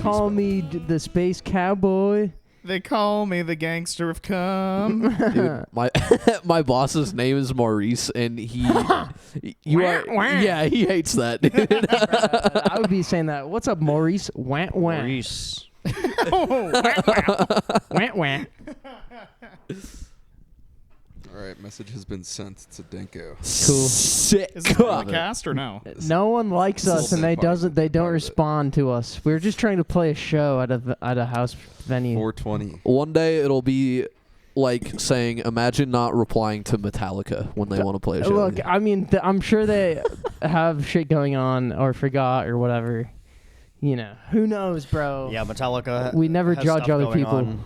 call me the space cowboy. They call me the gangster of cum. Dude, my boss's name is Maurice, and he he hates that, dude. I would be saying that. What's up, Maurice? Wah, wah. Maurice. Wah, wah. All right, message has been sent to Denko. Cool. Sick. Is this a podcast or no? No one likes us, and they don't respond to us. We're just trying to play a show at a house venue. 420. One day it'll be like saying, imagine not replying to Metallica when they want to play a show. Look, I mean, I'm sure they have shit going on or forgot or whatever. You know, who knows, bro? Yeah, Metallica. We never has judge stuff other going people. on.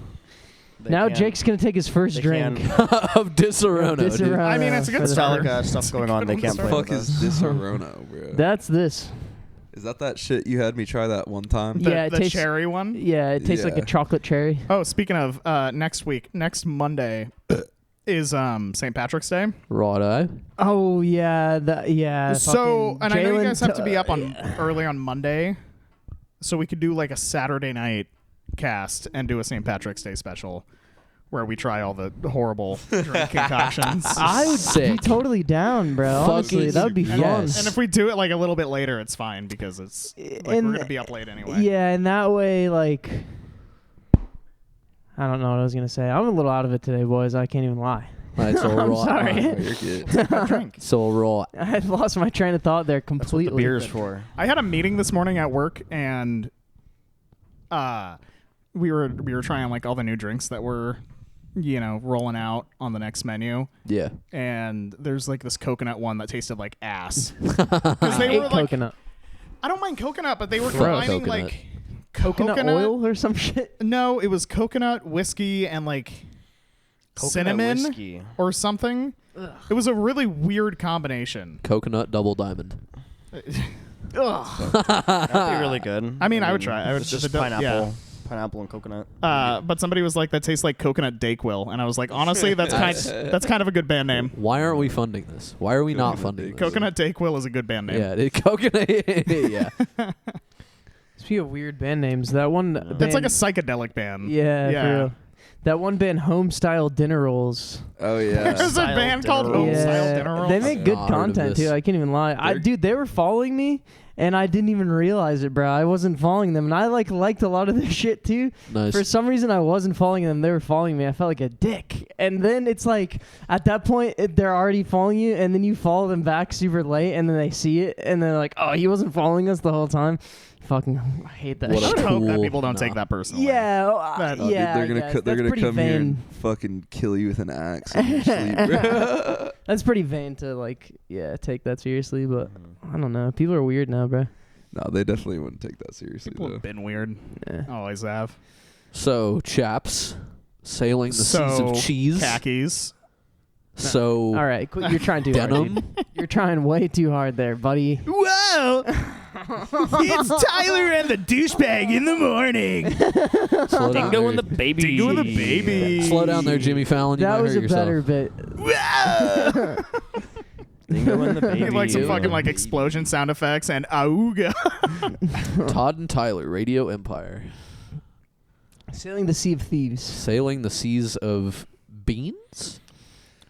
Now Jake's gonna take his first drink of Disaronno. dude. I mean, it's a good Metallica stuff going on. They can't What play the with fuck is us. Disaronno, bro? That's this. Is that shit you had me try that one time? The, Yeah, it the tastes- cherry one? Yeah, it tastes like a Yeah. chocolate cherry. Oh, speaking of, next Monday is St. Patrick's Day. Righto. Oh yeah, So, fucking and I know you Jalen guys have to be up on early on Monday, so we could do like a Saturday night cast and do a St. Patrick's Day special where we try all the horrible drink concoctions. I would be totally down, bro. Honestly, that would be fun. yes. And if we do it like a little bit later, it's fine because it's like And- we're gonna be up late anyway. Yeah, and that way, like, I don't know what I was gonna say. I'm a little out of it today, boys. I can't even lie. That's all I'm right. sorry. You're good. Drink. So right. I had lost my train of thought there That's what completely. the beer's for. I had a meeting this morning at work, and we were trying like all the new drinks that were, rolling out on the next menu. Yeah. And there's like this coconut one that tasted like ass. I they hate were like, coconut. I don't mind coconut, but they were Gross. combining Coconut. like Coconut oil or some shit. No, it was coconut whiskey and like Coconut cinnamon whiskey. or something. It was a really weird combination. Coconut double diamond. Ugh. That'd be really good. I mean, I would try. I would It's just if it does- pineapple. yeah. Pineapple and coconut. But somebody was like, that tastes like coconut Dayquil, and I was like, honestly, that's kind of a good band name. Why aren't we funding this? Why are we not funding this? Coconut Dayquil is a good band name. Yeah, coconut. Yeah. Speaking of weird band names, that one. Band, It's like a psychedelic band. Yeah, Yeah. for real. That one band, Home Style Dinner Rolls. Oh There's yeah. a Style band dinner called rolls. Home Yeah, Style Dinner Rolls. they make good Not heard of content this. too. I can't even lie. Dude, they were following me, and I didn't even realize it, bro. I wasn't following them, and I liked a lot of their shit too. Nice. For some reason, I wasn't following them. They were following me. I felt like a dick. And then it's like, at that point, they're already following you, and then you follow them back super late, and then they see it, and they're like, oh, he wasn't following us the whole time. Fucking, I hate that What I shit. would hope that Cool. people don't take Nah. that personally. Yeah, That- Oh, yeah. dude, I guess. they're That's gonna pretty come here vain. and fucking kill you with an axe in your sleep, bro. That's pretty vain to take that seriously. But I don't know. People are weird now, bro. No, they definitely wouldn't take that seriously People though. have been weird. Yeah. Always have. So, chaps, sailing the seas of cheese. Khakis. So, All right, you're trying too hard. denim. Dude. You're trying way too hard there, buddy. Whoa! It's Tyler and the douchebag in the morning. Slow down Dingo there. and the baby. Dingo and the baby. Slow down there, Jimmy Fallon. You That might was hurt a yourself. better bit. Whoa! Dingo and the baby. Need like some fucking like explosion sound effects and auga. Todd and Tyler, Radio Empire. Sailing the Sea of Thieves. Sailing the seas of beans?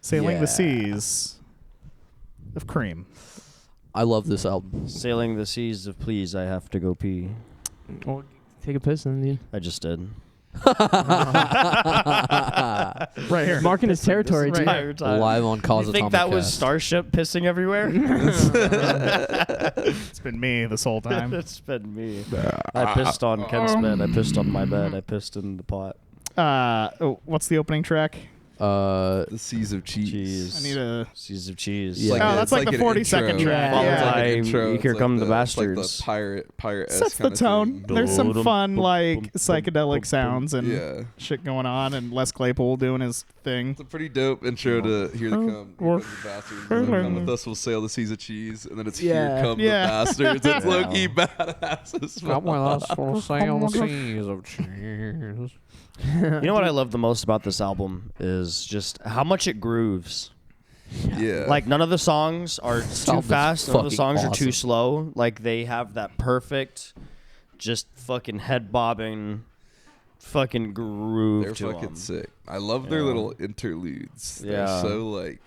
Sailing Yeah. the seas of cream. I love this album. Sailing the seas of please, I have to go pee. Well, take a piss then, dude. I just did. Right here. Marking his territory, Right dude. here. Live on Cosatomicast. You think that was Starship pissing everywhere? It's been me this whole time. It's been me. I pissed on Ken's bed. I pissed on my bed. I pissed in the pot. What's the opening track? The seas of cheese. Cheese. I need a. Seas of cheese. Yeah. Oh, that's like the an 40-second intro. track. Followed Yeah. by intro. Here It's Come the It's Bastards. like the pirate Sets the tone. There's some fun like psychedelic sounds and Yeah. shit going on, and Les Claypool doing his thing. It's a pretty dope intro to Here They Come. Here Comes the Bastards. And then Come with us, we'll sail the seas of cheese. And then it's Yeah. Here Come Yeah. the Bastards. It's Yeah. low-key badass as Come with well. us, we'll sail the seas of cheese. You know what I love the most about this album is just how much it grooves. Yeah. Like none of the songs are too album's fast, none of the fucking songs are too awesome. slow. Like they have that perfect just fucking head bobbing, fucking groove. They're to fucking 'em. sick. I love their little interludes. Yeah. They're so like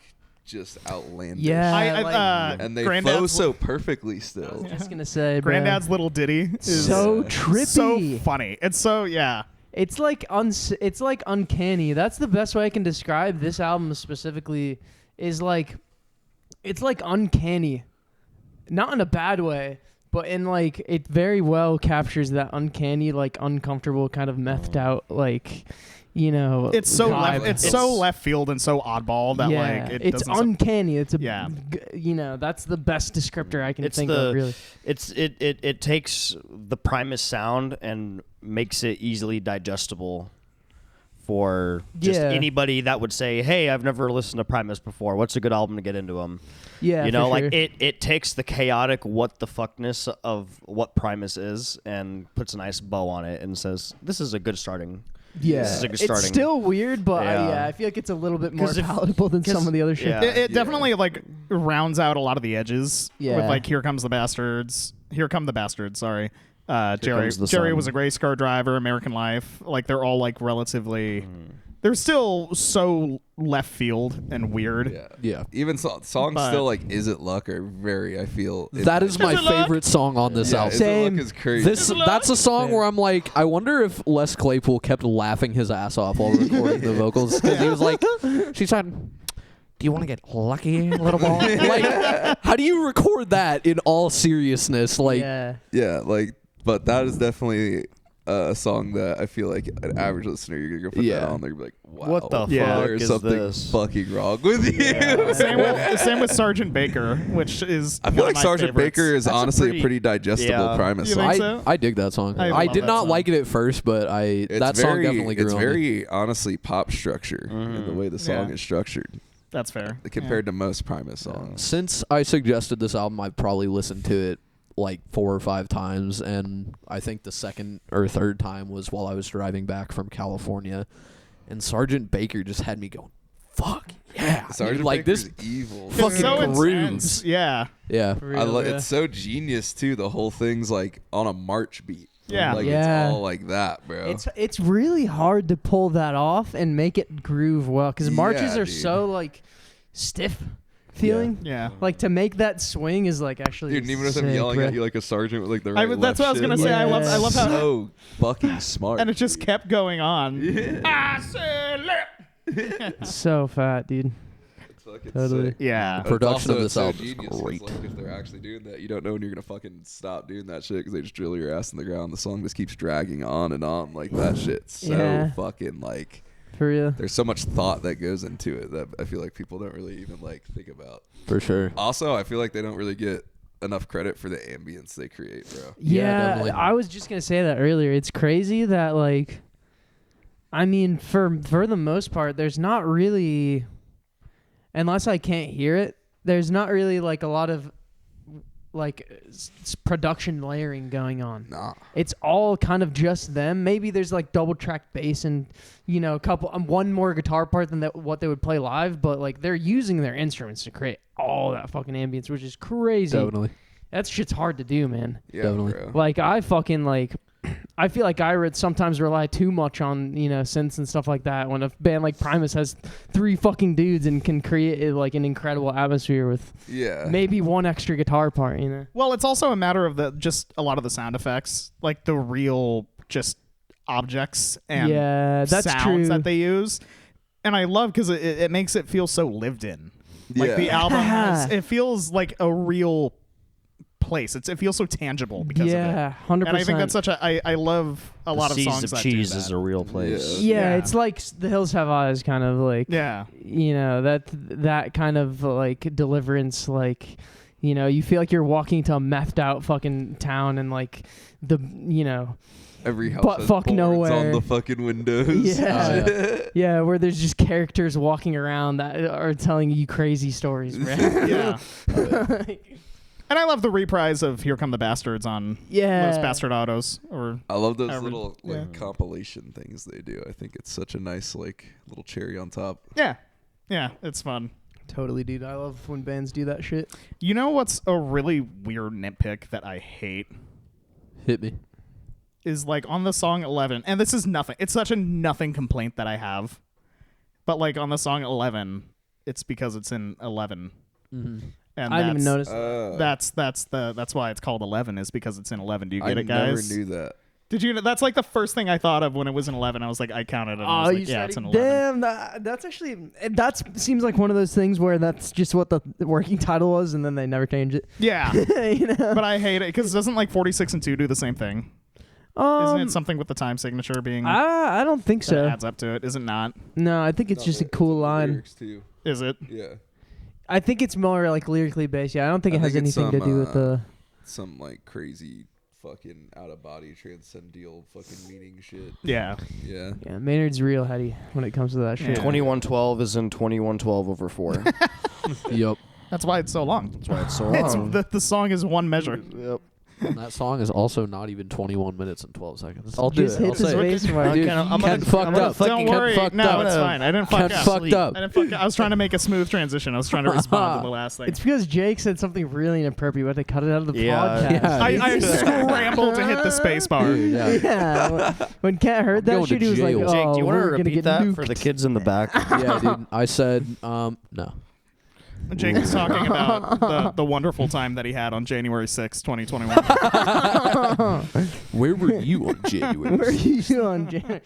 just outlandish. Yeah, and they Granddad's flow so perfectly still. I was just gonna say, bro. Granddad's little ditty is so trippy. so funny. It's so It's like it's like uncanny. That's the best way I can describe this album specifically. Is like, it's like uncanny, not in a bad way, but in like it very well captures that uncanny, like uncomfortable kind of methed out, like, you know. It's so vibe. it's so left field and so oddball that yeah, like it's doesn't uncanny. It's a Yeah. you know, that's the best descriptor I can It's think the- of. Really, It takes the Primus sound and makes it easily digestible for just Yeah. anybody that would say, "Hey, I've never listened to Primus before. What's a good album to get into them?" yeah, You know, for like sure. it takes the chaotic what the fuckness of what Primus is and puts a nice bow on it and says, "This is a good starting." Yeah, This is a good it's starting. still weird, but Yeah. I feel like it's a little bit more 'Cause if- palatable than 'cause- some of the other shit. yeah. It definitely like rounds out a lot of the edges with Yeah. like Here Comes the Bastards. Here Come the Bastards, sorry. Jerry Comes the Jerry Sun. was a race car driver, American Life. Like they're all like relatively they're still so left field and weird. Yeah. Yeah. Even songs But- still like "Is It Luck" are very. I feel That is my Is it luck? favorite song on this yeah, album. "Is It Same. Luck" is crazy. That's a song Same. where I'm like, I wonder if Les Claypool kept laughing his ass off while recording the vocals because he was like, she said, "Do you want to get lucky, little ball?" Like, how do you record that in all seriousness? Like, Yeah. Yeah, like, but that is definitely a song that I feel like an average listener, you're gonna put Yeah. that on there, and be like, wow, What the Yeah. fuck there's is something this? fucking wrong with you. Same with Sergeant Baker, which is I feel one like of my Sergeant favorites. Baker is That's a honestly pretty- a pretty digestible yeah. Primus You song. think I, so? I dig that song. I I love did that not song. like it at first, but that song definitely grew it's on me. very honestly pop structure in the way the song Yeah. is structured That's fair. compared to most Primus songs. Since I suggested this album, I've probably listened to it like 4 or 5 times, and I think the second or third time was while I was driving back from California, and Sergeant Baker just had me going, "Fuck yeah!" Sergeant like Baker's this. evil. It's Fucking so grooves. intense. Yeah. Yeah, For real, yeah. It's so genius too. The whole thing's like on a march beat. Yeah. like Yeah. it's all like that, bro. It's really hard to pull that off and make it groove well because marches Yeah, are dude. so like stiff feeling. Yeah. Like to make that swing is like actually Dude, and even with him sick, yelling bro. at you like a sergeant with like the I right would- that's left what I was gonna shit, say. like, I love how- so fucking smart. And it just kept going on. yeah. I said left. So fat, dude. It's fucking Totally. sick. Yeah. But Production it's also, of this it's so album is genius 'cause, great. Like, if they're actually doing that, you don't know when you're gonna fucking stop doing that shit because they just drill your ass in the ground. The song just keeps dragging on and on like that shit. So Yeah. fucking like, For real. there's so much thought that goes into it that I feel like people don't really even like think about. for sure. Also, I feel like they don't really get enough credit for the ambience they create, bro. Yeah, Yeah, definitely. I was just gonna say that earlier. It's crazy that like, I mean, for the most part, there's not really, unless I can't hear it, there's not really like a lot of like production layering going on. Nah. It's all kind of just them. Maybe there's like double track bass and a couple one more guitar part than what they would play live, but like they're using their instruments to create all that fucking ambience, which is crazy. Definitely. That shit's hard to do, man. Yeah, Definitely. bro. Like I fucking like, I feel like I would sometimes rely too much on synths and stuff like that. When a band like Primus has 3 fucking dudes and can create like an incredible atmosphere with Yeah. maybe one extra guitar part, Well, it's also a matter of just a lot of the sound effects, like the real just objects and Yeah, that's sounds true. that they use. And I love because it makes it feel so lived in. Like the Yeah. album it feels like a real place. It feels so tangible because of it. Yeah, 100%. And I think that's such a I love a lot of Seas songs of that Cheese do that. is a real place. Yeah, Yeah. it's like The Hills Have Eyes, kind of like Yeah. that kind of like deliverance, like you feel like you're walking to a methed out fucking town and like the Every house Butt has fuck boards nowhere. on the fucking windows. Yeah. Oh, yeah, where there's just characters walking around that are telling you crazy stories, man. Yeah. And I love the reprise of Here Come the Bastards on Yeah. Los Bastardados or I love those Every- little like yeah. compilation things they do. I think it's such a nice like little cherry on top. Yeah, it's fun. Totally, dude. I love when bands do that shit. You know what's a really weird nitpick that I hate? Hit me. is like on the song 11, and this is nothing. It's such a nothing complaint that I have, but like on the song 11, it's because it's in 11. Mm-hmm. And I didn't even notice. That's why it's called 11 is because it's in 11. Do you get it, I never guys? knew that. Did you? That's like the first thing I thought of when it was in 11. I was like, I counted it. And I was like, yeah, it's in 11. Damn, that's actually seems like one of those things where that's just what the working title was, and then they never change it. Yeah, You know? but I hate it because doesn't like 46 and 2 do the same thing? Isn't it something with the time signature being? I don't think that so. adds up to it. Is it not? No, I think it's just a cool line. Lyrics too. Is it? Yeah. I think it's more like lyrically based. Yeah, I don't think it has think it's anything to do with the. Some like crazy fucking out of body transcendental fucking meaning shit. Yeah. Yeah. Yeah, Maynard's real heady when it comes to that shit. 2112 is in 2112 over 4. Yep. That's why it's so long. That's why it's so It's, long. the song is one measure. Yep. And that song is also not even 21 minutes and 12 seconds. I'll do Just it. hit I'll the say it. space bar. Dude, I'm Ken fucked up. Don't worry. Ken fucked No, up. it's fine. I didn't fuck Ken up. fucked up. I didn't fuck up. I was trying to make a smooth transition. I was trying to respond to the last thing. It's because Jake said something really inappropriate, but they cut it out of the Yeah. podcast. Yeah. I scrambled to hit the space bar. Dude, yeah. Yeah, when Kat heard I'm that going shit, to he was like, jail. "Oh, Jake, do you want to we're gonna repeat get that nuked." for the kids in the back? Yeah, dude. I said, no. Jake was talking about the wonderful time that he had on January 6, 2021. Where were you on January? Where are you on, Jake?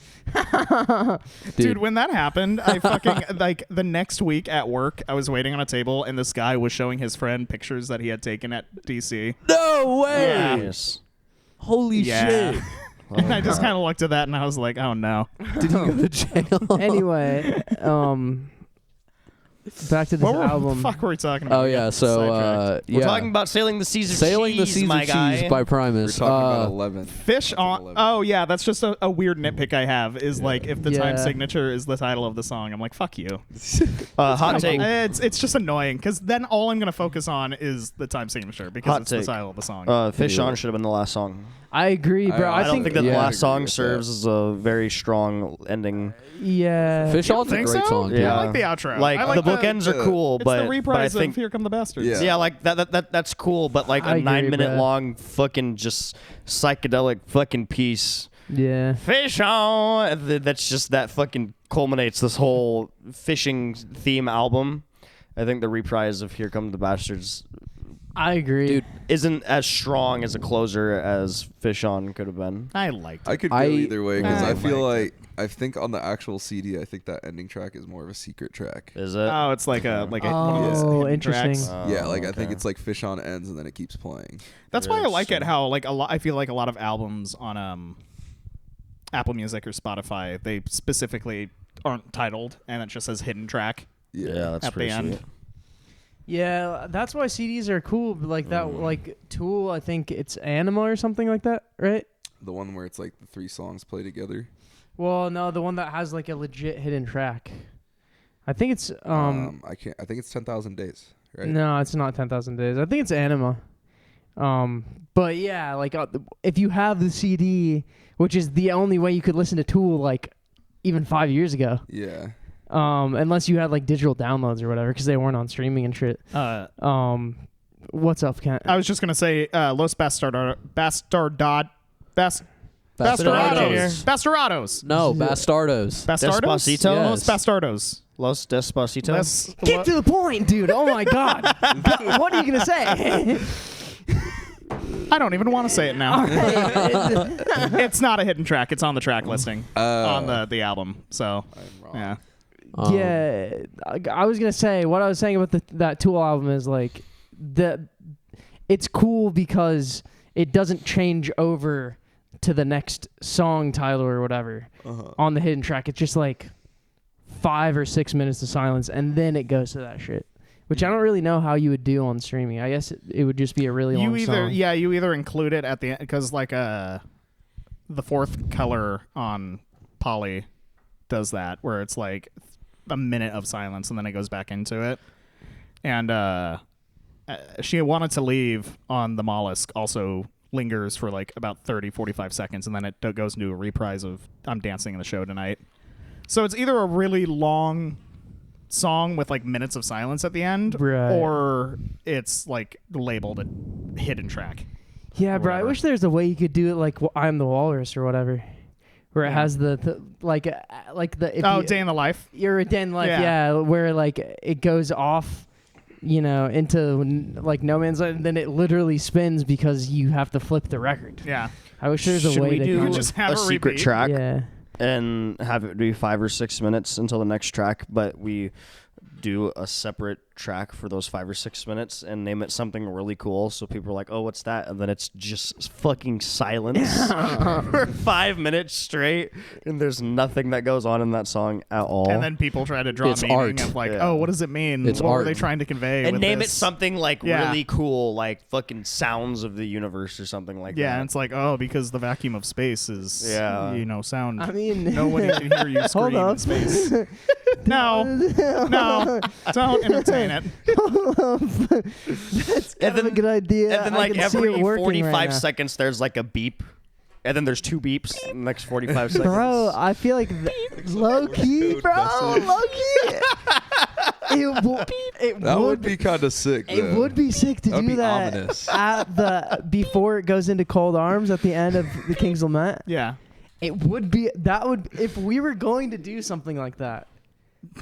Dude, when that happened, I fucking like the next week at work, I was waiting on a table and this guy was showing his friend pictures that he had taken at DC. No way! Yeah. Yes. Holy Yeah. shit! And I just kind of looked at that and I was like, oh no. Did he go to jail? Anyway, back to this What album. the fuck were we talking about? Oh We yeah, got so sidetracked. yeah, We're talking about Sailing the Seas of Sailing the Cheese, Seas my of guy. Cheese by We're Primus. talking about 11. Fish That's on. 11. Oh yeah, that's just a weird nitpick I have. Is like if the time Yeah. signature is the title of the song, I'm like, fuck you. Hot take. It's just annoying because then all I'm gonna focus on is the time signature because Hot it's take. the title of the song. Fish On should have been the last song. I agree, bro. I I don't think that the yeah. last song agree with serves as a very strong ending. yeah. Fish You don't On's a think great so? song. Yeah, Dude. Yeah. I like the outro. Like I like the bookends are cool, It's but the but I reprise think of Here Come the Bastards. Yeah. yeah, like that's cool, but like I a agree, 9-minute bruh. long fucking just psychedelic fucking piece. Yeah. Fish on. That's just that fucking culminates this whole fishing theme album. I think the reprise of Here Come the Bastards I agree. Dude, isn't as strong as a closer as Fish On could have been. I liked it. I could go I- either way because I I feel liked like I think on the actual CD, I think that ending track is more of a secret track. Is it? Oh, it's like a one of those Oh, hidden interesting. tracks. Yeah, like I think okay. it's like Fish On ends and then it keeps playing. That's why I like it. Interesting. How like a lot. I feel like a lot of albums on Apple Music or Spotify, they specifically aren't titled and it just says hidden track. Yeah, that's At the pretty end. sweet. Yeah, that's why CDs are cool. But like that, like Tool, I think it's Anima or something like that, right? The one where it's like the 3 songs play together. Well, no, the one that has like a legit hidden track. I think it's I can't. I think it's 10,000 Days. Right? no, it's not 10,000 Days. I think it's Anima. But yeah, like if you have the CD, which is the only way you could listen to Tool, like even 5 years ago. Yeah. Unless you had like digital downloads or whatever, because they weren't on streaming and shit. What's up, Kent? I was just gonna say Los Bastardados. Bastardados. No, Bastardos. Bastardos? Despacito? Los Bastardos. Los Despacitos. Get to the point, dude. Oh my god. What are you gonna say? I don't even want to say it now. It's not a hidden track. It's on the track listing on the album. So I'm wrong. yeah. Yeah, I was gonna say what I was saying about that Tool album is like it's cool because it doesn't change over to the next song title or whatever on the hidden track. It's just like 5 or 6 minutes of silence and then it goes to that shit, which I don't really know how you would do on streaming. I guess it would just be a really long song. You either include it at the end because like the fourth color on Polly does that where it's like a minute of silence and then it goes back into it. And She Wanted to Leave on the Mollusk also lingers for like about 30-45 seconds and then it goes into a reprise of I'm Dancing in the Show Tonight. So it's either a really long song with like minutes of silence at the end Right. or it's like labeled a hidden track. Yeah, bro. I whatever. wish there's a way you could do it like I'm the Walrus or whatever, where it Yeah. has the like the if you, Day in the Life. you're a den life, Yeah. yeah, where like it goes off, into like no man's land, and then it literally spins because you have to flip the record. Yeah. I wish there's a Should way we to do kind of- just have a a secret repeat? track yeah. and have it be 5 or 6 minutes until the next track, but we do a separate track for those 5 or 6 minutes and name it something really cool, so people are like, oh, what's that? And then it's just fucking silence for 5 minutes straight, and there's nothing that goes on in that song at all. And then people try to draw It's meaning art. of like, Yeah. oh, what does it mean? It's what were art. they trying to convey? and with name this? it something like Yeah. really cool, like fucking sounds of the universe or something like Yeah, that. and it's like, oh, because the vacuum of space is, sound. I mean, Nobody can hear you scream hold in up. space. No, no, don't entertain it. That's kind of a good idea. And then I like can see every it working 45 right now. seconds there's like a beep, and then there's 2 beeps in the next 45 seconds. Bro, I feel like low key, bro, low key. That would be kind of sick. It though. would be sick to That would do be that ominous. at the before it goes into cold arms at the end of the King's Lament. Yeah. It would be if we were going to do something like that.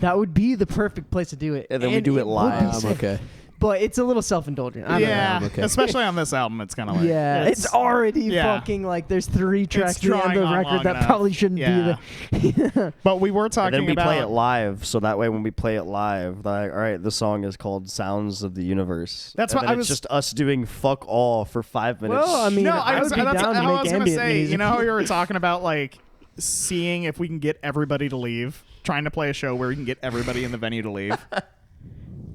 That would be the perfect place to do it. And then we do it would live. be I'm sick. okay. But it's a little self-indulgent. I don't know. Yeah, okay. especially on this album, it's kind of like Yeah, it's already yeah. fucking like there's 3 tracks to the drawing end of the on record long that enough. probably shouldn't Yeah. be there. But we were And talking then we about play it live, so that way when we play it live, they're like, all right, this song is called Sounds of the Universe. That's and what then I it's was- just us doing fuck all for 5 minutes. Well, I mean, no, I would be that's down to how I make was gonna ambient say. music. You know how you were talking about like seeing if we can get everybody to leave, trying to play a show where we can get everybody in the venue to leave.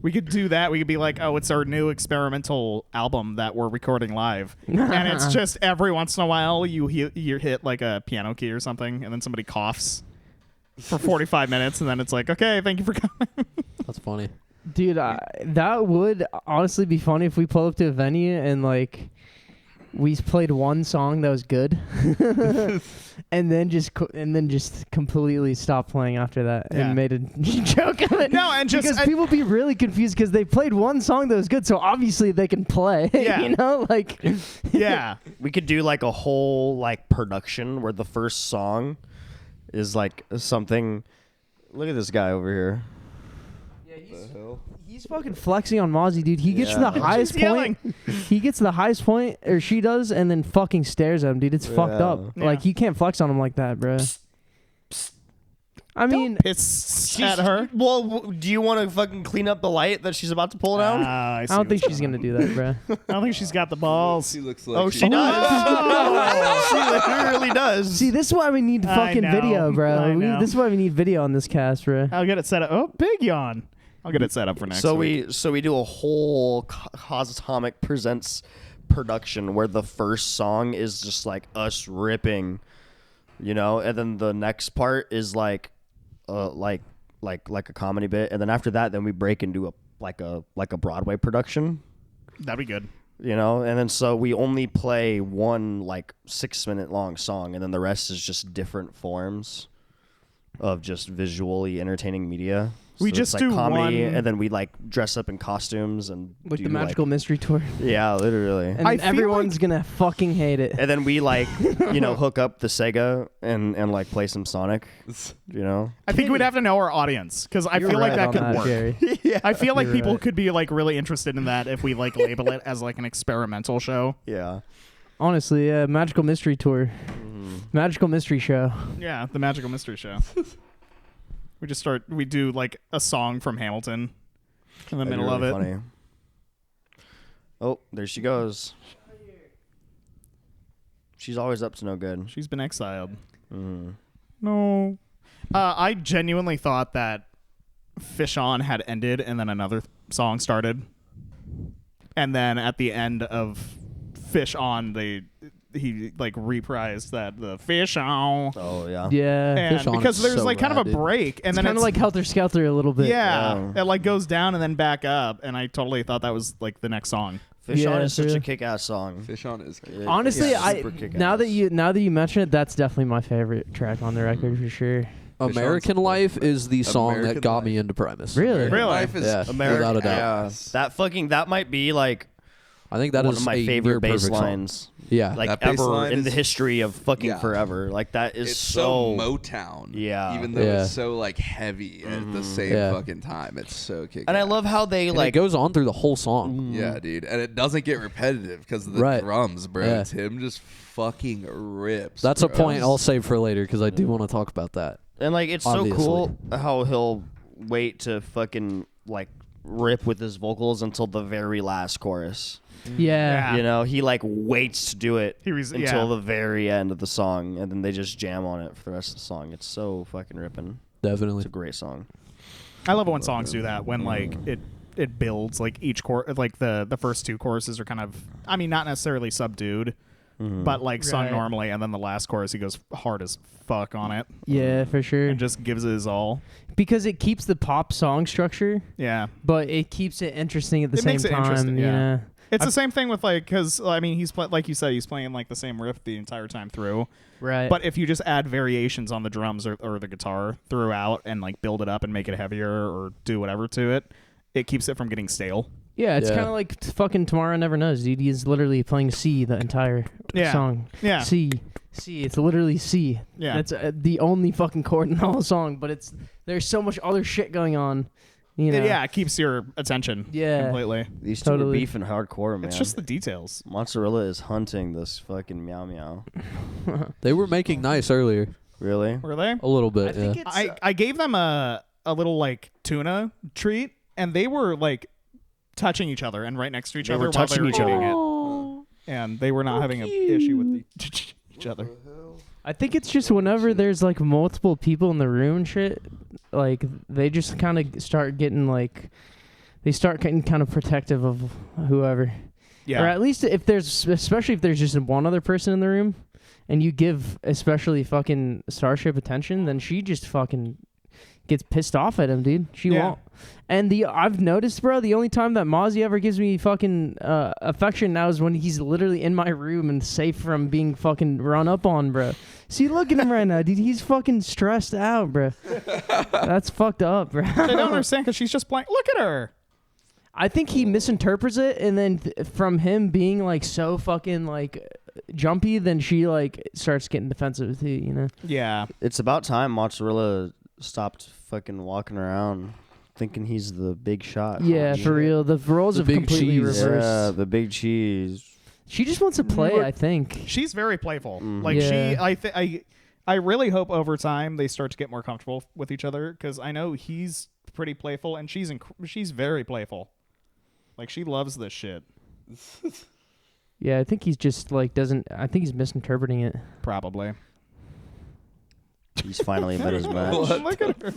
We could do that. We could be like, oh, it's our new experimental album that we're recording live. And it's just every once in a while you hit like a piano key or something, and then somebody coughs for 45 minutes, and then it's like, okay, thank you for coming. That's funny. Dude, that would honestly be funny if we pull up to a venue and like we played one song that was good, and then just completely stopped playing after that Yeah. and made a joke of it. No, and just- because people be really confused because they played one song that was good, so obviously they can play. Yeah. You know, like Yeah. We could do like a whole like production where the first song is like something. Look at this guy over here. he's fucking flexing on Mozzie, dude. He gets to the Yeah. highest She's yelling. point. He gets to the highest point, or she does, and then fucking stares at him, dude. It's fucked Yeah. up. Yeah. Like you can't flex on him like that, bro. I mean, Piss at her. Well, do you want to fucking clean up the light that she's about to pull down? I I don't think she's gonna do that, bro. I don't think she's got the balls. She looks like Oh, she does. She literally does. See, this is why we need I fucking know. video, I bro. know. This is why we need video on this cast, bro. I'll get it set up. Oh, big yawn. I'll get it set up for next week. So we do a whole Cosatomic Presents production where the first song is just like us ripping, and then the next part is like a comedy bit, and then after that, then we break into a Broadway production, That'd be good. and then so we only play one like 6-minute long song, and then the rest is just different forms of just visually entertaining media. We So just it's like do comedy, one- and then we like dress up in costumes and Like do, the Magical Mystery Tour, yeah, literally. and I then feel everyone's gonna fucking hate it. And then we like hook up the Sega and like play some Sonic. I think we'd have to know our audience because I You're feel like right that on could work. Jerry. I feel like You're people right. could be like really interested in that if we like label it as like an experimental show. Yeah. Honestly, yeah, Magical Mystery Tour, Magical Mystery Show. Yeah, the Magical Mystery Show. We do like a song from Hamilton in the That'd be middle really of it. funny. Oh, there she goes. She's always up to no good. She's been exiled. Mm. No. I genuinely thought that Fish On had ended and then another song started. And then at the end of Fish On, he like reprised the Fish On. Oh yeah. Yeah, And Fish On because is there's so like kind of rad, a dude. break, and it's then kind of like Helter Skelter a little bit. yeah, Yeah. it like goes down and then back up, and I totally thought that was like the next song. Fish Yeah, On is such true. a kick-ass song. Fish on is good. It- Honestly, it's I super kick-ass. now that you mention it, that's definitely my favorite track on the record for sure. American Life is the song American that got me Life. into Primus. Really? American Really? Life is Yeah, American without a doubt. Yes. that might be like I think that one is of my a favorite near bass perfect song. lines, Yeah. like That bass ever line in the is- history of fucking yeah. forever. Like that is It's so so Motown. Yeah. Even though Yeah. it's so like heavy at the same Yeah. fucking time. It's so kick and I love how they And like it goes on through the whole song. Yeah, dude. And it doesn't get repetitive because of the Right. drums, bro. Yeah. Tim just fucking rips. That's a bro. point I'll save for later because I do want to talk about that. and like it's Obviously. so cool how he'll wait to fucking like rip with his vocals until the very last chorus. Yeah. You know, he like waits to do it He was- until yeah. the very end of the song, and then they just jam on it for the rest of the song. It's so fucking ripping. Definitely. It's a great song. I love it when songs do that. When like it builds like each like the first two choruses are kind of, I mean, not necessarily subdued, but like sung Right. normally, and then the last chorus he goes hard as fuck on it Yeah, for sure. and just gives it his all. Because it keeps the pop song structure, Yeah. but it keeps it interesting at the It same makes it time. interesting, yeah. Yeah. It's the same thing with like, because I mean, like you said, he's playing like the same riff the entire time through. Right. But if you just add variations on the drums or the guitar throughout and like build it up and make it heavier or do whatever to it, it keeps it from getting stale. yeah, it's Yeah. kind of like fucking Tomorrow Never Knows, dude. He's literally playing C the entire Yeah. song. Yeah. C. It's literally C. Yeah. That's the only fucking chord in the whole song, but there's so much other shit going on. You know? Yeah, it keeps your attention Yeah. completely. These two are Totally. beefing hardcore, man. It's just the details. Mozzarella is hunting this fucking meow meow. They were making nice earlier. Really? Were they? A little bit, yeah. I gave them a little like tuna treat, and they were like touching each other and right next to each They other were while touching they were each other. eating it, and they were not having an issue with each other. I think it's just whenever there's like multiple people in the room and shit, like they just kind of start getting like, they start getting kind of protective of whoever. Yeah. Or at least especially if there's just one other person in the room and you give especially fucking Starship attention, then she just fucking gets pissed off at him, dude. She Yeah. won't. And I've noticed, bro, the only time that Mozzie ever gives me fucking affection now is when he's literally in my room and safe from being fucking run up on, bro. See, look at him right now, dude. He's fucking stressed out, bro. That's fucked up, bro. I don't understand because she's just playing. Look at her. I think he misinterprets it, and then from him being like so fucking like jumpy, then she like starts getting defensive too, you know? Yeah. It's about time Mozzarella stopped fucking walking around thinking he's the big shot. Yeah, for real. The roles The have big completely cheese. Yeah, reversed. the big cheese. She just wants to play, I think. She's very playful. Mhm. Like Yeah. I really hope over time they start to get more comfortable with each other because I know he's pretty playful and she's very playful. Like she loves this shit. Yeah, I think he's just like I think he's misinterpreting it. Probably. He's finally met his match. Look at her.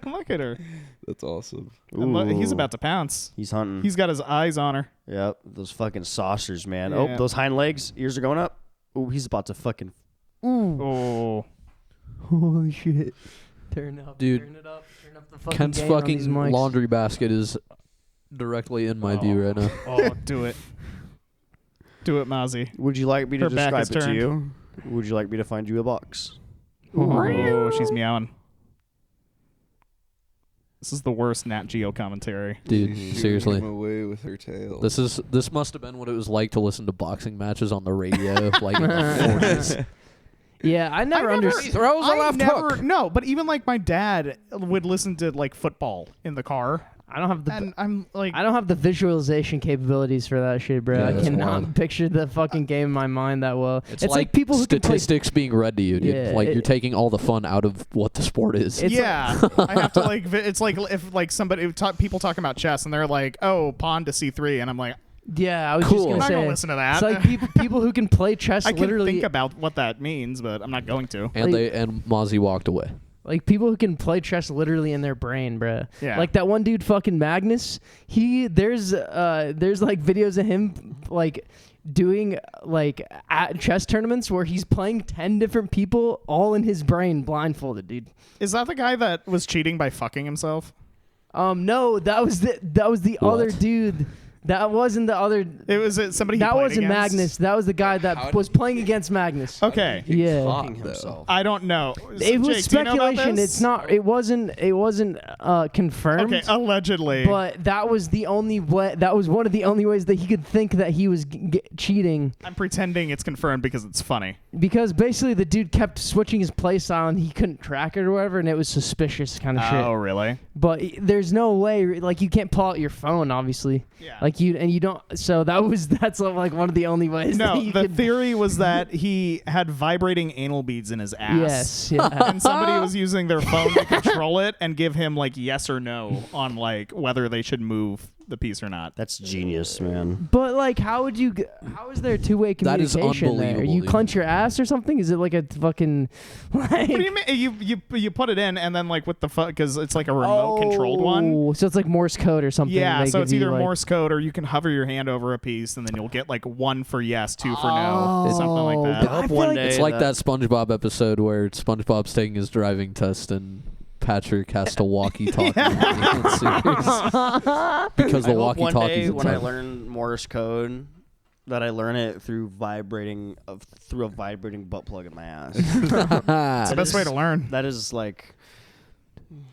Look at her. That's awesome. And look, he's Ooh. about to pounce. He's hunting. He's got his eyes on her. Yep, those fucking saucers, man. Yeah. Oh, those hind legs, ears are going up. Oh, he's about to fucking. Ooh. Oh. Holy shit. Turn up. Dude, Turn it up. Turn up the fucking Kent's gain on these fucking mics. laundry basket is directly in my view right now. Oh, do it. Do it, Mozzie. Would you like me to Her back describe is it to turned. you? Would you like me to find you a box? Oh, she's meowing. This is the worst Nat Geo commentary. Dude, She's seriously. shooting him away with her tail. This must have been what it was like to listen to boxing matches on the radio like in the 40s. Yeah, I never understood. Throws a I left never, hook. no, but even like my dad would listen to like football in the car, I don't have the. and I'm like, I don't have the visualization capabilities for that shit, bro. Yeah, I that's cannot wild. picture the fucking game in my mind that well. It's like people who can play. statistics being read to you, dude. Yeah, like you're taking all the fun out of what the sport is. It's yeah, I have to like. It's like if like somebody people talking about chess and they're like, oh, pawn to c3, and I'm like, Yeah, I was Cool. just I'm gonna not say. gonna listen to that. It's like people who can play chess I can literally. think about what that means, but I'm not going to. and like- Mozzie walked away. Like people who can play chess literally in their brain, bruh. Yeah. Like that one dude, fucking Magnus. There's like videos of him like doing like at chess tournaments where he's playing 10 different people all in his brain blindfolded, dude. Is that the guy that was cheating by fucking himself? No, that was the What? other dude That wasn't the other. It was somebody. That he played wasn't against? Magnus. That was the guy How that did was he playing get- against Magnus. Okay. Yeah. Fucking himself. I don't know. It was Jake, do you know about speculation. this? It's not. It wasn't confirmed. Okay, allegedly. But that was the only way. That was one of the only ways that he could think that he was cheating, I'm pretending it's confirmed because it's funny. because basically the dude kept switching his play style and he couldn't track it or whatever, and it was suspicious kind of Oh, shit. really? But there's no way, like, you can't pull out your phone, obviously. Yeah. Like you don't. So that's like one of the only ways. No, that you the could, theory was that he had vibrating anal beads in his ass. Yes. Yeah. And somebody was using their phone to control it and give him like yes or no on like whether they should move the piece or not. That's genius, man. But like, how is there two-way That is communication there? unbelievable, You dude. clench your ass or something? Is it like a fucking like? What do you mean? You put it in and then like what the fuck? Because it's like a remote controlled one. Oh, so it's like Morse code or something. Yeah, They so give it's you, either like- Morse code or you can hover your hand over a piece and then you'll get like 1 for yes, 2 for no, something like but that. I Hope feel one like day It's like that SpongeBob episode where SpongeBob's taking his driving test and Patrick has to walkie-talkie because the I hope one day walkie-talkie's when I learn Morse code that I learn it through a vibrating butt plug in my ass. It's the best way to learn. That is like.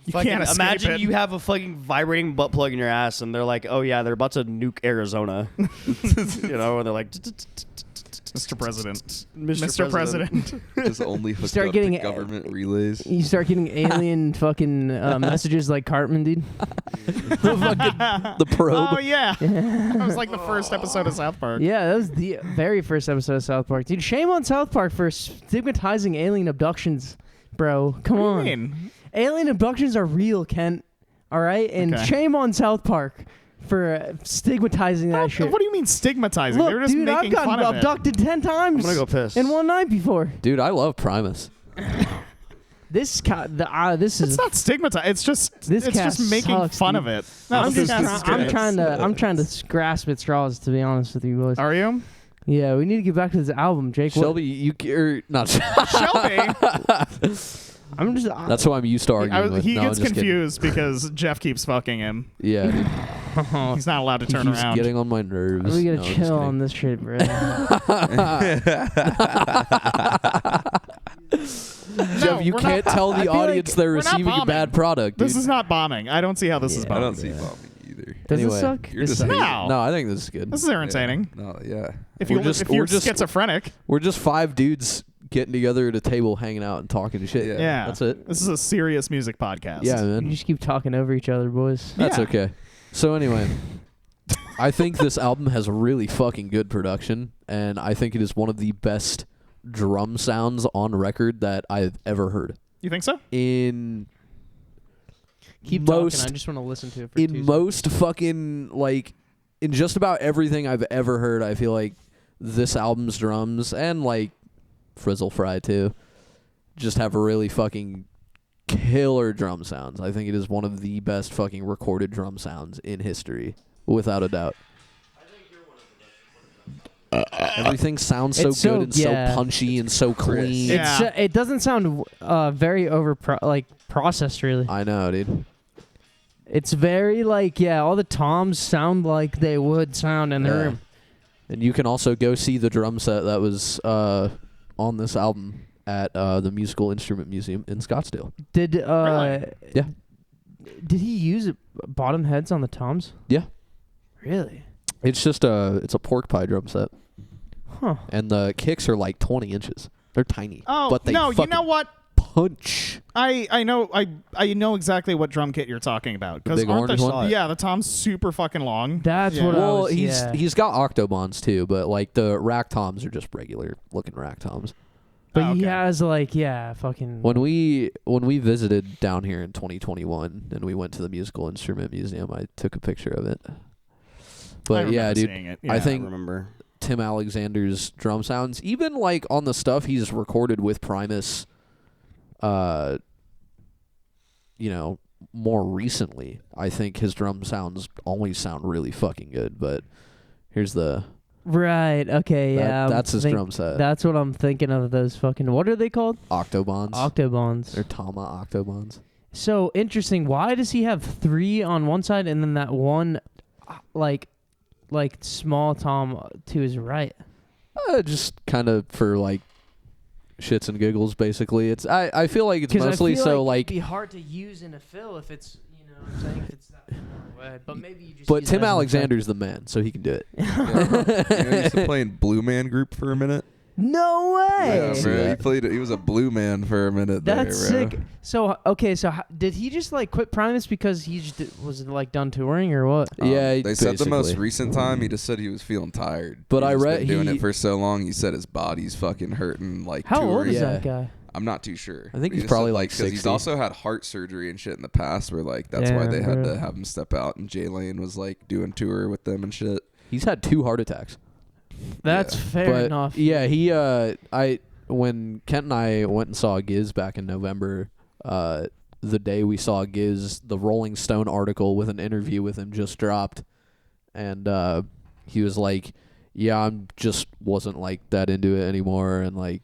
You Fucking can't escape imagine it. you have a fucking vibrating butt plug in your ass, and they're like, "Oh yeah, they're about to nuke Arizona," you know, and they're like, Mr. President. "Mr. President. Just only hooked start up getting to government relays. You start getting alien fucking messages like Cartman, dude. the probe. Oh, yeah. That was like the first episode of South Park. Yeah, that was the very first episode of South Park, dude. Shame on South Park for stigmatizing alien abductions, bro. Come What on. do you mean? Alien abductions are real, Kent. All right, and Okay. shame on South Park for stigmatizing that shit. What do you mean stigmatizing? Look, They were just dude, I've making gotten fun of it. abducted 10 times I'm gonna go piss." in one night before. Dude, I love Primus. This It's is. not stigmatized. It's just This it's just cast making sucks, fun dude. of it. No, I'm this just. cast is I'm good. trying to grasp at straws, to be honest with you boys. Are you? Yeah, we need to get back to this album, Jake. What- Shelby, you not. Shelby. I'm just. That's who I'm used to arguing with. He No, I'm gets just kidding. confused because Jeff keeps fucking him. Yeah, dude. He's not allowed to He turn keeps around. getting on my nerves. We No, gotta I'm just chill kidding. on this shit, bro. Jeff, you we're can't not- tell I the feel like audience they're we're not receiving a bombing. bad product. This dude. is not bombing. I don't see how this is Yeah. I bombing. don't see bombing either. Does Anyway, this suck? you're This just sucks. hating. No. No, I think this is good. This is entertaining. No, yeah. If We're you just- if you're we're just- schizophrenic, We're just 5 dudes getting together at a table, hanging out and talking shit. Yeah. yeah, That's it. This is a serious music podcast. Yeah, You man. just keep talking over each other, boys. That's Yeah. okay. So anyway, I think this album has really fucking good production, and I think it is one of the best drum sounds on record that I've ever heard. You think so? In Keep most talking. I just want to listen to it. For in 2 seconds. most fucking like in just about everything I've ever heard, I feel like this album's drums and like Frizzle Fry too just have really fucking killer drum sounds. I think it is one of the best fucking recorded drum sounds in history, without a doubt. Everything sounds so It's good so- and yeah. so punchy and so clean. Yeah. It doesn't sound very processed, really. I know, dude. It's very like, yeah, all the toms sound like they would sound in the Yeah. room. And you can also go see the drum set that was on this album at the Musical Instrument Museum in Scottsdale. Did Really? Yeah. Did he use bottom heads on the toms? Yeah. Really? It's just it's a pork pie drum set, Huh. and the kicks are like 20 inches. They're tiny. Oh but they no! You fucking know what? punch. I know exactly what drum kit you're talking about. The 'Cause big aren't orange the- one? Yeah, the tom's super fucking long. That's Yeah. what I Well, was. yeah. he's got octobons too, but like the rack toms are just regular looking rack toms. But Oh, he okay. has like, yeah, fucking. When we visited down here in 2021 and we went to the Musical Instrument Museum, I took a picture of it. I But remember yeah, dude, seeing it. I Yeah. think remember. Tim Alexander's drum sounds, even like on the stuff he's recorded with Primus, more recently, I think his drum sounds always sound really fucking good. But here's the Right. Okay. Yeah. that's his drum set. That's what I'm thinking of. Those fucking. What are they called? Octobons. Octobons. They're Tama Octobons. So interesting. Why does he have 3 on one side and then that one, like like small Tom to his right? Just kind of for like shits and giggles, basically. It's I feel like it's 'Cause mostly I feel so like like. it'd be hard to use in a fill if it's what I'm saying, if it's that far away. But maybe you just. But use it Tim as an Alexander's the man, so he can do it. Yeah. He used to play in Blue Man Group for a minute. effect. No way. Yeah, bro. He was a Blue Man for a minute. That's there, bro. sick. So okay, so did he just like quit Primus because he just was like done touring or what? Yeah, They said the most basically. recent time he just said he was feeling tired. But He's I just read been doing he- it for so long. He said his body's fucking hurting. Like How old touring. is Yeah. that guy? I'm not too sure. I think He he's just probably said, like because he's 60. also had heart surgery and shit in the past. Where like that's why Damn, they had bro. to have him step out. And Jay Lane was like doing tour with them and shit. He's had 2 heart attacks. That's Yeah. fair But enough. yeah, he when Kent and I went and saw Giz back in November, the day we saw Giz, the Rolling Stone article with an interview with him just dropped, and he was like, "Yeah, I'm just wasn't like that into it anymore, and like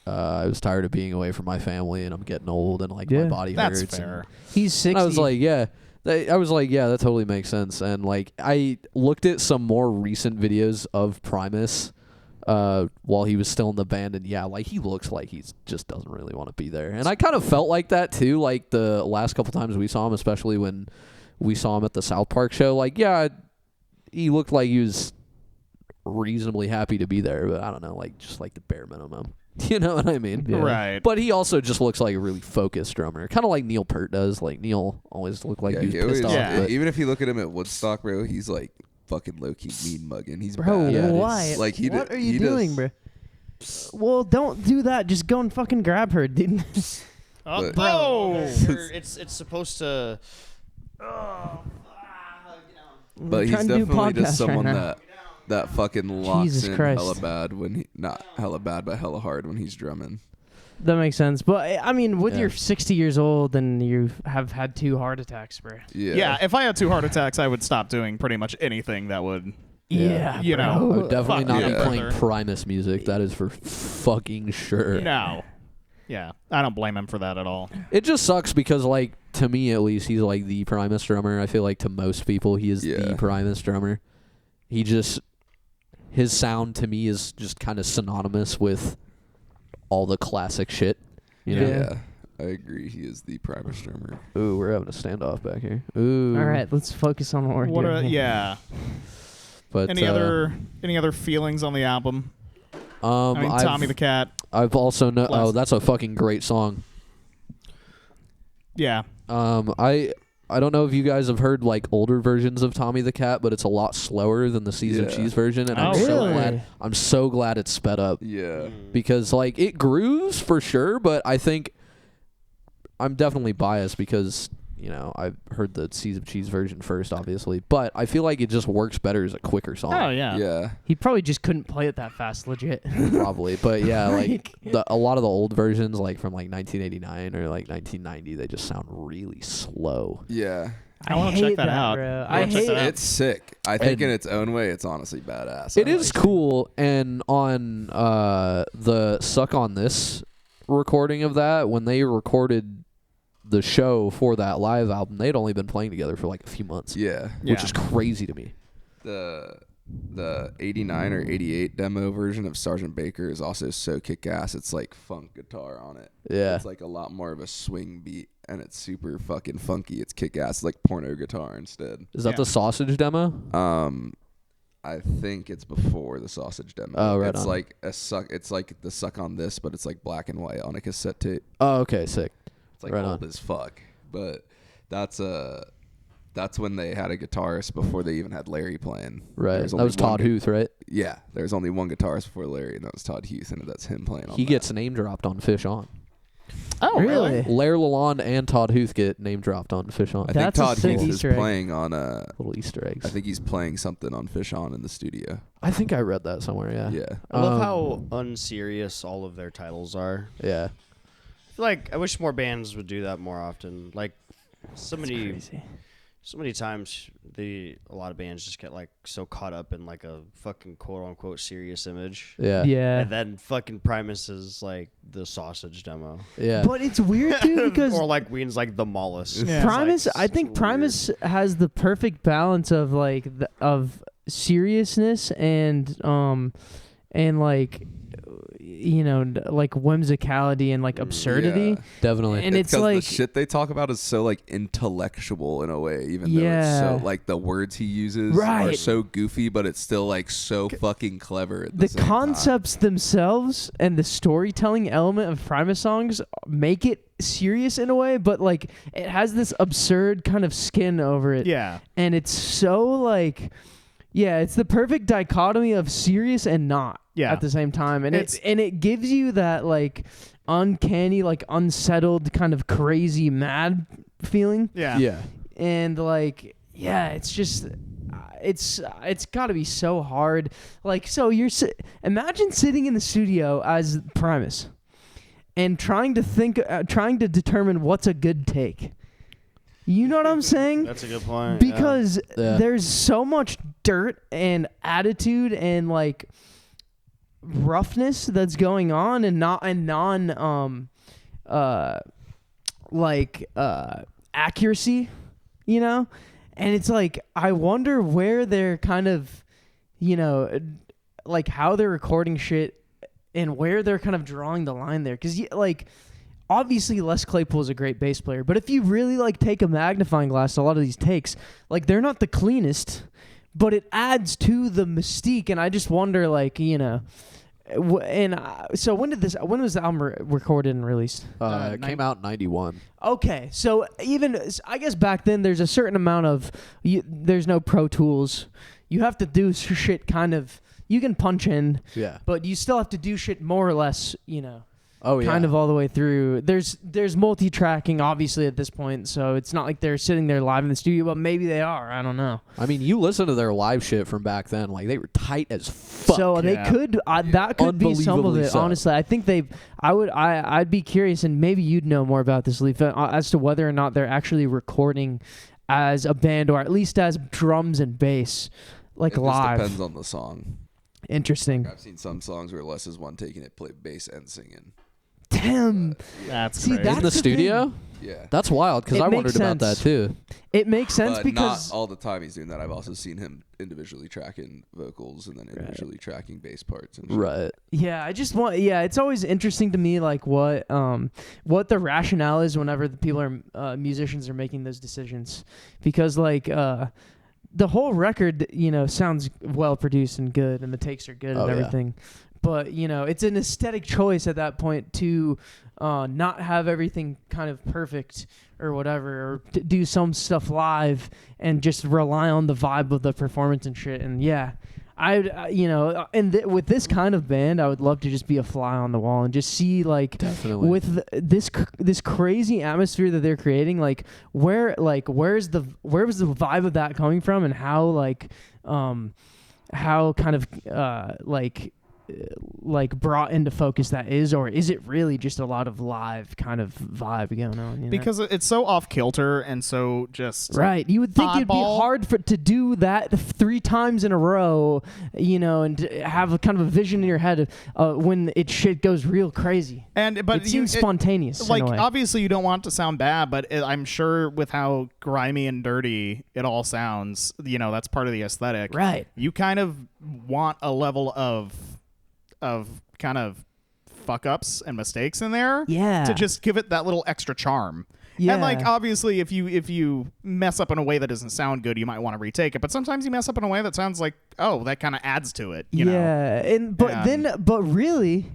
I was tired of being away from my family, and I'm getting old, and like my Yeah. body That's hurts." fair. He's 60. And I was like, yeah. I was like, yeah, that totally makes sense. And like, I looked at some more recent videos of Primus while he was still in the band, and yeah, like he looks like he just doesn't really want to be there. And I kind of felt like that too. Like the last couple times we saw him, especially when we saw him at the South Park show. Like, yeah, he looked like he was reasonably happy to be there, but I don't know, like just like the bare minimum. You know what I mean? Yeah. Right. But he also just looks like a really focused drummer, kind of like Neil Peart does. Like Neil always looked like he was he pissed always- off. Yeah. But Even if you look at him at Woodstock, bro, he's like fucking low key mean mugging. He's Bro, bad. Yeah, why? Like, he what did- are you he doing, does- bro? Well, don't do that. Just go and fucking grab her, dude. Oh, But- bro. It's supposed to. But he's trying to do definitely podcasts just someone right now. that fucking locks Jesus in Christ. hella bad when he not hella bad but hella hard when he's drumming. That makes sense. But I mean, with Yeah. you're 60 years old and you have had 2 heart attacks, bro. Yeah, if I had 2 heart attacks, I would stop doing pretty much anything that would. Yeah. You know, I bro. would definitely Fuck not yeah. be playing brother. Primus music. That is for fucking sure. No. Yeah, I don't blame him for that at all. It just sucks because, like, to me at least, he's like the Primus drummer. I feel like to most people, he is Yeah. the Primus drummer. He just, his sound to me is just kind of synonymous with all the classic shit. You know? Yeah. I agree. He is the Primus drummer. Ooh, we're having a standoff back here. Ooh. All right, let's focus on what we're What? doing. Yeah. But Any other feelings on the album? I mean, I've, Tommy the Cat. I've also Last- oh, that's a fucking great song. Yeah. I don't know if you guys have heard like older versions of Tommy the Cat, but it's a lot slower than the Seas of Yeah. Cheese version, and Oh, really? I'm so glad it's sped up Yeah. because like it grooves for sure, but I think I'm definitely biased because you know I've heard the Seas of Cheese version first, obviously, but I feel like it just works better as a quicker song. Oh yeah. Yeah. He probably just couldn't play it that fast, legit. Probably, but yeah, like Like- a lot of the old versions, like from like 1989 or like 1990, they just sound really slow. Yeah. I wanna check hate that out. bro. I I wanna check hate that out. It's sick. I think And- in its own way, it's honestly badass. It I is like cool, and on the Suck on This recording of that, when they recorded the show for that live album, they'd only been playing together for like a few months, Yeah. which is crazy to me. The 89 or 88 demo version of Sergeant Baker is also so kick-ass. It's like funk guitar on it. Yeah. It's like a lot more of a swing beat, and it's super fucking funky. It's kick-ass. It's like porno guitar instead. Is that Yeah. the Sausage demo? I think it's before the Sausage demo. Oh, right It's on. like a suck. It's like the Suck on This, but it's like black and white on a cassette tape. Oh, okay, sick. It's like Right old on. as fuck. But that's when they had a guitarist before they even had Larry playing. Right. There That only was one Todd gu- Huth, right? Yeah, there's only one guitarist before Larry, and that was Todd Huth, and that's him playing on He that. gets name dropped on Fish On. Oh Really? Lair Lalonde and Todd Huth get name dropped on Fish On. I think That's a Todd sick Huth is Easter egg. playing on Little Easter eggs. I think he's playing something on Fish On in the studio. I think I read that somewhere. Yeah. Yeah. I love Um, how unserious all of their titles are. Yeah. I feel like I wish more bands would do that more often. Like so many Crazy. so many times a lot of bands just get like so caught up in like a fucking quote unquote serious image. Yeah. Yeah. And then fucking Primus is like the sausage demo. Yeah. But it's weird, dude, because or like Ween's like the mollusk. Yeah. Primus, It's like I think weird. Primus has the perfect balance of like of seriousness and like like whimsicality and like absurdity. Yeah. Definitely. And it's 'cause like the shit they talk about is so like intellectual in a way, even though it's so like the words he uses are Right. so goofy, but it's still like so fucking clever at the the same time. concepts themselves and the storytelling element of Primus songs make it serious in a way, but like it has this absurd kind of skin over it. Yeah. And it's so like, yeah, it's the perfect dichotomy of serious and not at the same time. And it gives you that like uncanny, like unsettled kind of crazy mad feeling. Yeah. Yeah. And like, yeah, it's just, it's got to be so hard. Like, so imagine sitting in the studio as Primus and trying to determine what's a good take. You know what I'm saying? That's a good point. Because Yeah. there's so much dirt and attitude and like roughness that's going on and accuracy, and it's like I wonder where they're kind of like how they're recording shit and where they're kind of drawing the line there, because like obviously Les Claypool is a great bass player, but if you really like take a magnifying glass to a lot of these takes, like they're not the cleanest, but it adds to the mystique. And I just wonder, like, so when was the album recorded and released? It came out in 91. Okay, so even I guess back then there's a certain amount of there's no Pro Tools. You have to do shit kind of. You can punch in, Yeah. but you still have to do shit more or less, Oh, yeah. kind of all the way through. There's multi-tracking obviously at this point, so it's not like they're sitting there live in the studio, but maybe they are. I don't know. I mean, you listen to their live shit from back then, like they were tight as fuck. So they could that could be some of Unbelievably it. so. Honestly, I think I'd be curious, and maybe you'd know more about this, Leaf, as to whether or not they're actually recording as a band or at least as drums and bass, like It just live. depends on the song. Interesting. I've seen some songs where Les is one taking it, play bass and singing. Damn. That's See, crazy. that's in the the studio? Yeah. That's wild, because It I makes wondered about that sense. too. It makes sense But because not all the time he's doing that. I've also seen him individually tracking vocals and then individually tracking bass parts and shit. Right. yeah, it's always interesting to me, like what the rationale is whenever the people are musicians are making those decisions, because like the whole record sounds well produced and good, and the takes are good and Yeah. everything, but it's an aesthetic choice at that point to not have everything kind of perfect or whatever, or do some stuff live and just rely on the vibe of the performance and shit. And yeah, with this kind of band, I would love to just be a fly on the wall and just see, like, Definitely. with this crazy atmosphere that they're creating, like where was the vibe of that coming from, and how kind of brought into focus that is, or is it really just a lot of live kind of vibe going on? Because it's so off kilter and so just right, you would think it'd be oddball. hard to do that 3 times in a row, and to have a kind of a vision in your head when shit goes real crazy. But it seems spontaneous. Like, in a way. obviously you don't want it to sound bad, but I'm sure with how grimy and dirty it all sounds, that's part of the aesthetic. Right. You kind of want a level of kind of fuck ups and mistakes in there. Yeah. To just give it that little extra charm. Yeah. And like, obviously if you mess up in a way that doesn't sound good, you might want to retake it. But sometimes you mess up in a way that sounds like, oh, that kind of adds to it. You know? And but really,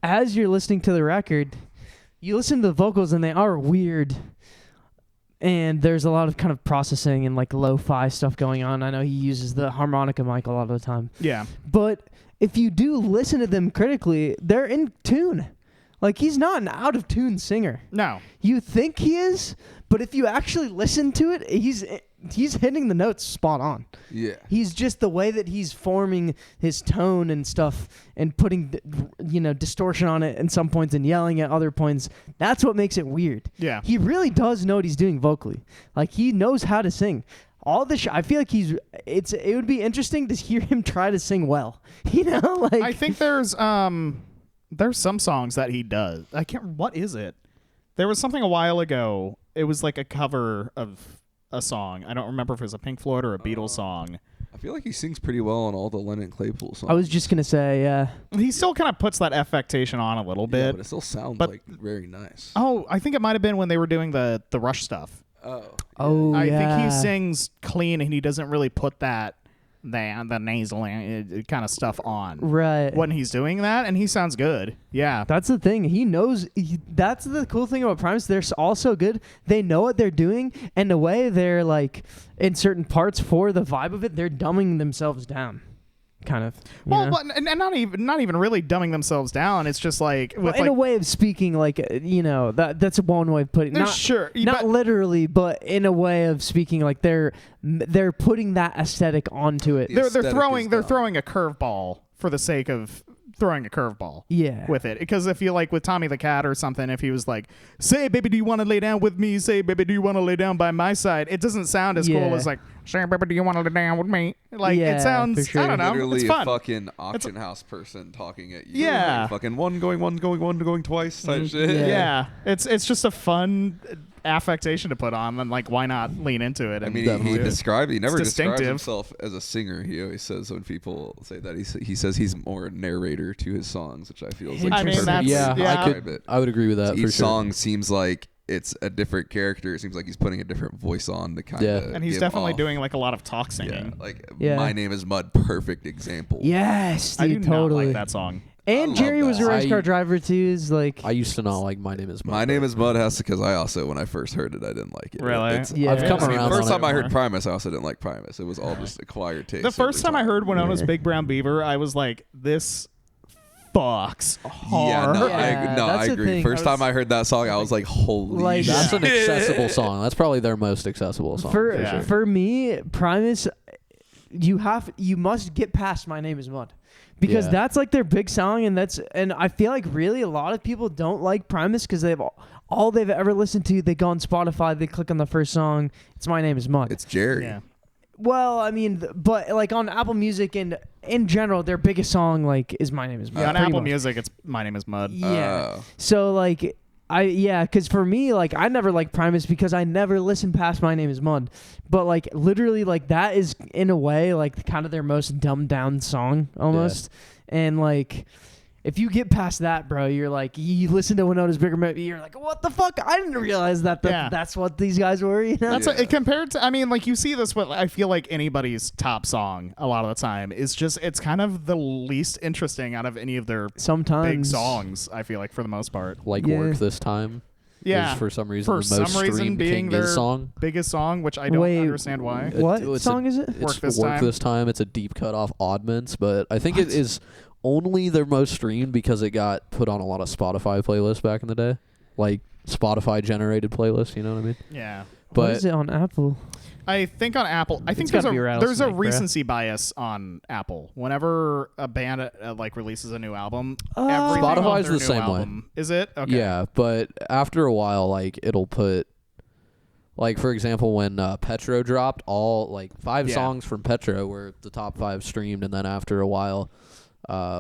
as you're listening to the record, you listen to the vocals and they are weird. And there's a lot of kind of processing and like lo-fi stuff going on. I know he uses the harmonica mic a lot of the time. Yeah. But if you do listen to them critically, they're in tune. Like, he's not an out-of-tune singer. No. You think he is, but if you actually listen to it, he's hitting the notes spot on. Yeah. He's just the way that he's forming his tone and stuff and putting, distortion on it at some points and yelling at other points. That's what makes it weird. Yeah. He really does know what he's doing vocally. Like, he knows how to sing. All the I feel like it would be interesting to hear him try to sing well. Like, I think there's some songs that he does. What is it? There was something a while ago. It was like a cover of a song. I don't remember if it was a Pink Floyd or a Beatles song. I feel like he sings pretty well on all the Lennon Claypool songs. I was just gonna say, yeah. He still kind of puts that affectation on a little yeah, bit. but it still sounds But- like very nice. Oh, I think it might have been when they were doing the Rush stuff. Oh. Oh, I yeah. think he sings clean and he doesn't really put the nasal kind of stuff on Right. when he's doing that, and he sounds good. Yeah. That's the thing. He knows. That's the cool thing about Primus. They're all so good. They know what they're doing, and the way they're like in certain parts for the vibe of it, they're dumbing themselves down, kind of. you Well, know? but and not even really dumbing themselves down. It's just like Well, with in like a way of speaking, like that's one way of putting. Not sure, not but- literally, but in a way of speaking, like they're putting that aesthetic onto it. The they're aesthetic throwing is they're dumb. throwing a curveball for the sake of throwing a curveball. Yeah. With it, because if you like with Tommy the Cat or something, if he was like, "Say, baby, do you want to lay down with me? Say, baby, do you want to lay down by my side?" It doesn't sound as cool Yeah. as like, "Say, baby, do you want to lay down with me?" Like Yeah, it sounds. for sure. I don't know. Literally It's a fun. fucking auction house person talking at you. Yeah. Like fucking one going twice type shit. Yeah. Yeah, it's just a fun affectation to put on, and like, why not lean into it? I And mean, do he it? never describes distinctive. himself as a singer. He always says when people say that he says he's more a narrator to his songs, which I feel is like I mean, perfect that's- way to yeah. describe it. I would agree with that Each for sure. song seems like it's a different character. It seems like he's putting a different voice on to kind of. And he's definitely doing like a lot of talk singing. Yeah, like Yeah. My Name Is Mud. Perfect example. Yes, I do dude, not totally. like that song. And love Jerry was that. a race I- car driver too. Is like I used to not like My Name Is Mud. My Name Is Mud has to, because I also, when I first heard it, I didn't like it. Really? It's- Yeah. I've come I mean, around First on time it. I heard Primus, I also didn't like Primus. It was all just acquired taste. The first over time I heard Winona's Yeah. Big Brown Beaver, I was like, this fucks hard. Yeah, no, Yeah, I that's the agree. thing. First time I heard that song, I was like, holy Like, shit. That's an accessible song. That's probably their most accessible song. for Yeah. sure. for me, Primus, you must get past My Name Is Mud. Because Yeah. that's like their big song, and I feel like really a lot of people don't like Primus because they've all they've ever listened to. They go on Spotify, they click on the first song. It's My Name Is Mud. It's Jerry. Yeah. Well, I mean, but like on Apple Music and in general, their biggest song like is My Name Is Mud. Yeah, on pretty Apple much. Music, it's My Name Is Mud. Yeah. Oh. So like because for me, like I never liked Primus because I never listened past My Name Is Mud. But like literally like that is in a way like kind of their most dumbed down song almost. And like if you get past that, bro, you're like you listen to Winona's Bigger Movie, you're like, what the fuck? I didn't realize that Yeah. that's what these guys were, you know? That's Yeah. compared to, I mean, like you see this with, I feel like anybody's top song a lot of the time is just, it's kind of the least interesting out of any of their Sometimes big songs, I feel like, for the most part. Like Yeah. Work This Time. Yeah. Is for some reason For the most some reason streamed being King their Giz song. biggest song, which I don't Wait, understand why. What It's song is it? It's Work This Time. It's a deep cut off Oddments, but I think it is only their most streamed because it got put on a lot of Spotify playlists back in the day, like Spotify generated playlists. You know what I mean? Yeah. What But is it on Apple? I think on Apple, I think It's gotta be there's a Rattlesnake, bro. recency bias on Apple. Whenever a band like releases a new album, everything on Spotify's their the new same way. album, is it? Okay. yeah, but after a while, like it'll put, like for example, when Petro dropped, all like 5 Yeah. songs from Petro were the top 5 streamed, and then after a while,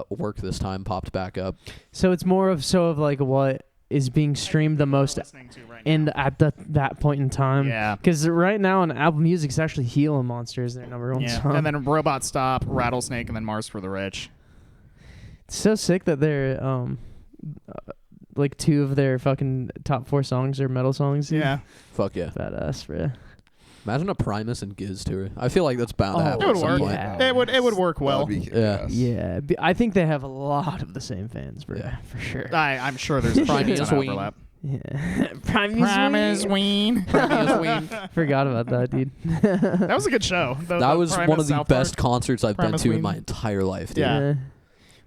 Work This Time popped back up. So it's more of like what is being streamed the most Listening to right in now. at that point in time. Yeah. Because right now on Apple Music, it's actually Gila Monster is their number one Yeah. song. And then Robot Stop, Rattlesnake, and then Mars for the Rich. It's so sick that they're like 2 of their fucking top 4 songs are metal songs. dude. Yeah. Fuck yeah! Badass, bro. Imagine a Primus and Giz tour. I feel like that's bound to Oh, happen. It would at some work. point. Yeah. It would work well. That'd be Yeah. kick-ass. Yeah, I think they have a lot of the same fans, bro. Yeah. For sure. I'm sure there's a Primus ton of Ween. overlap. Yeah. Primus Ween. Forgot about that, dude. That was a good show. That was Primus one of the South best Park. concerts I've been Primus to in Ween. my entire life, dude. Yeah.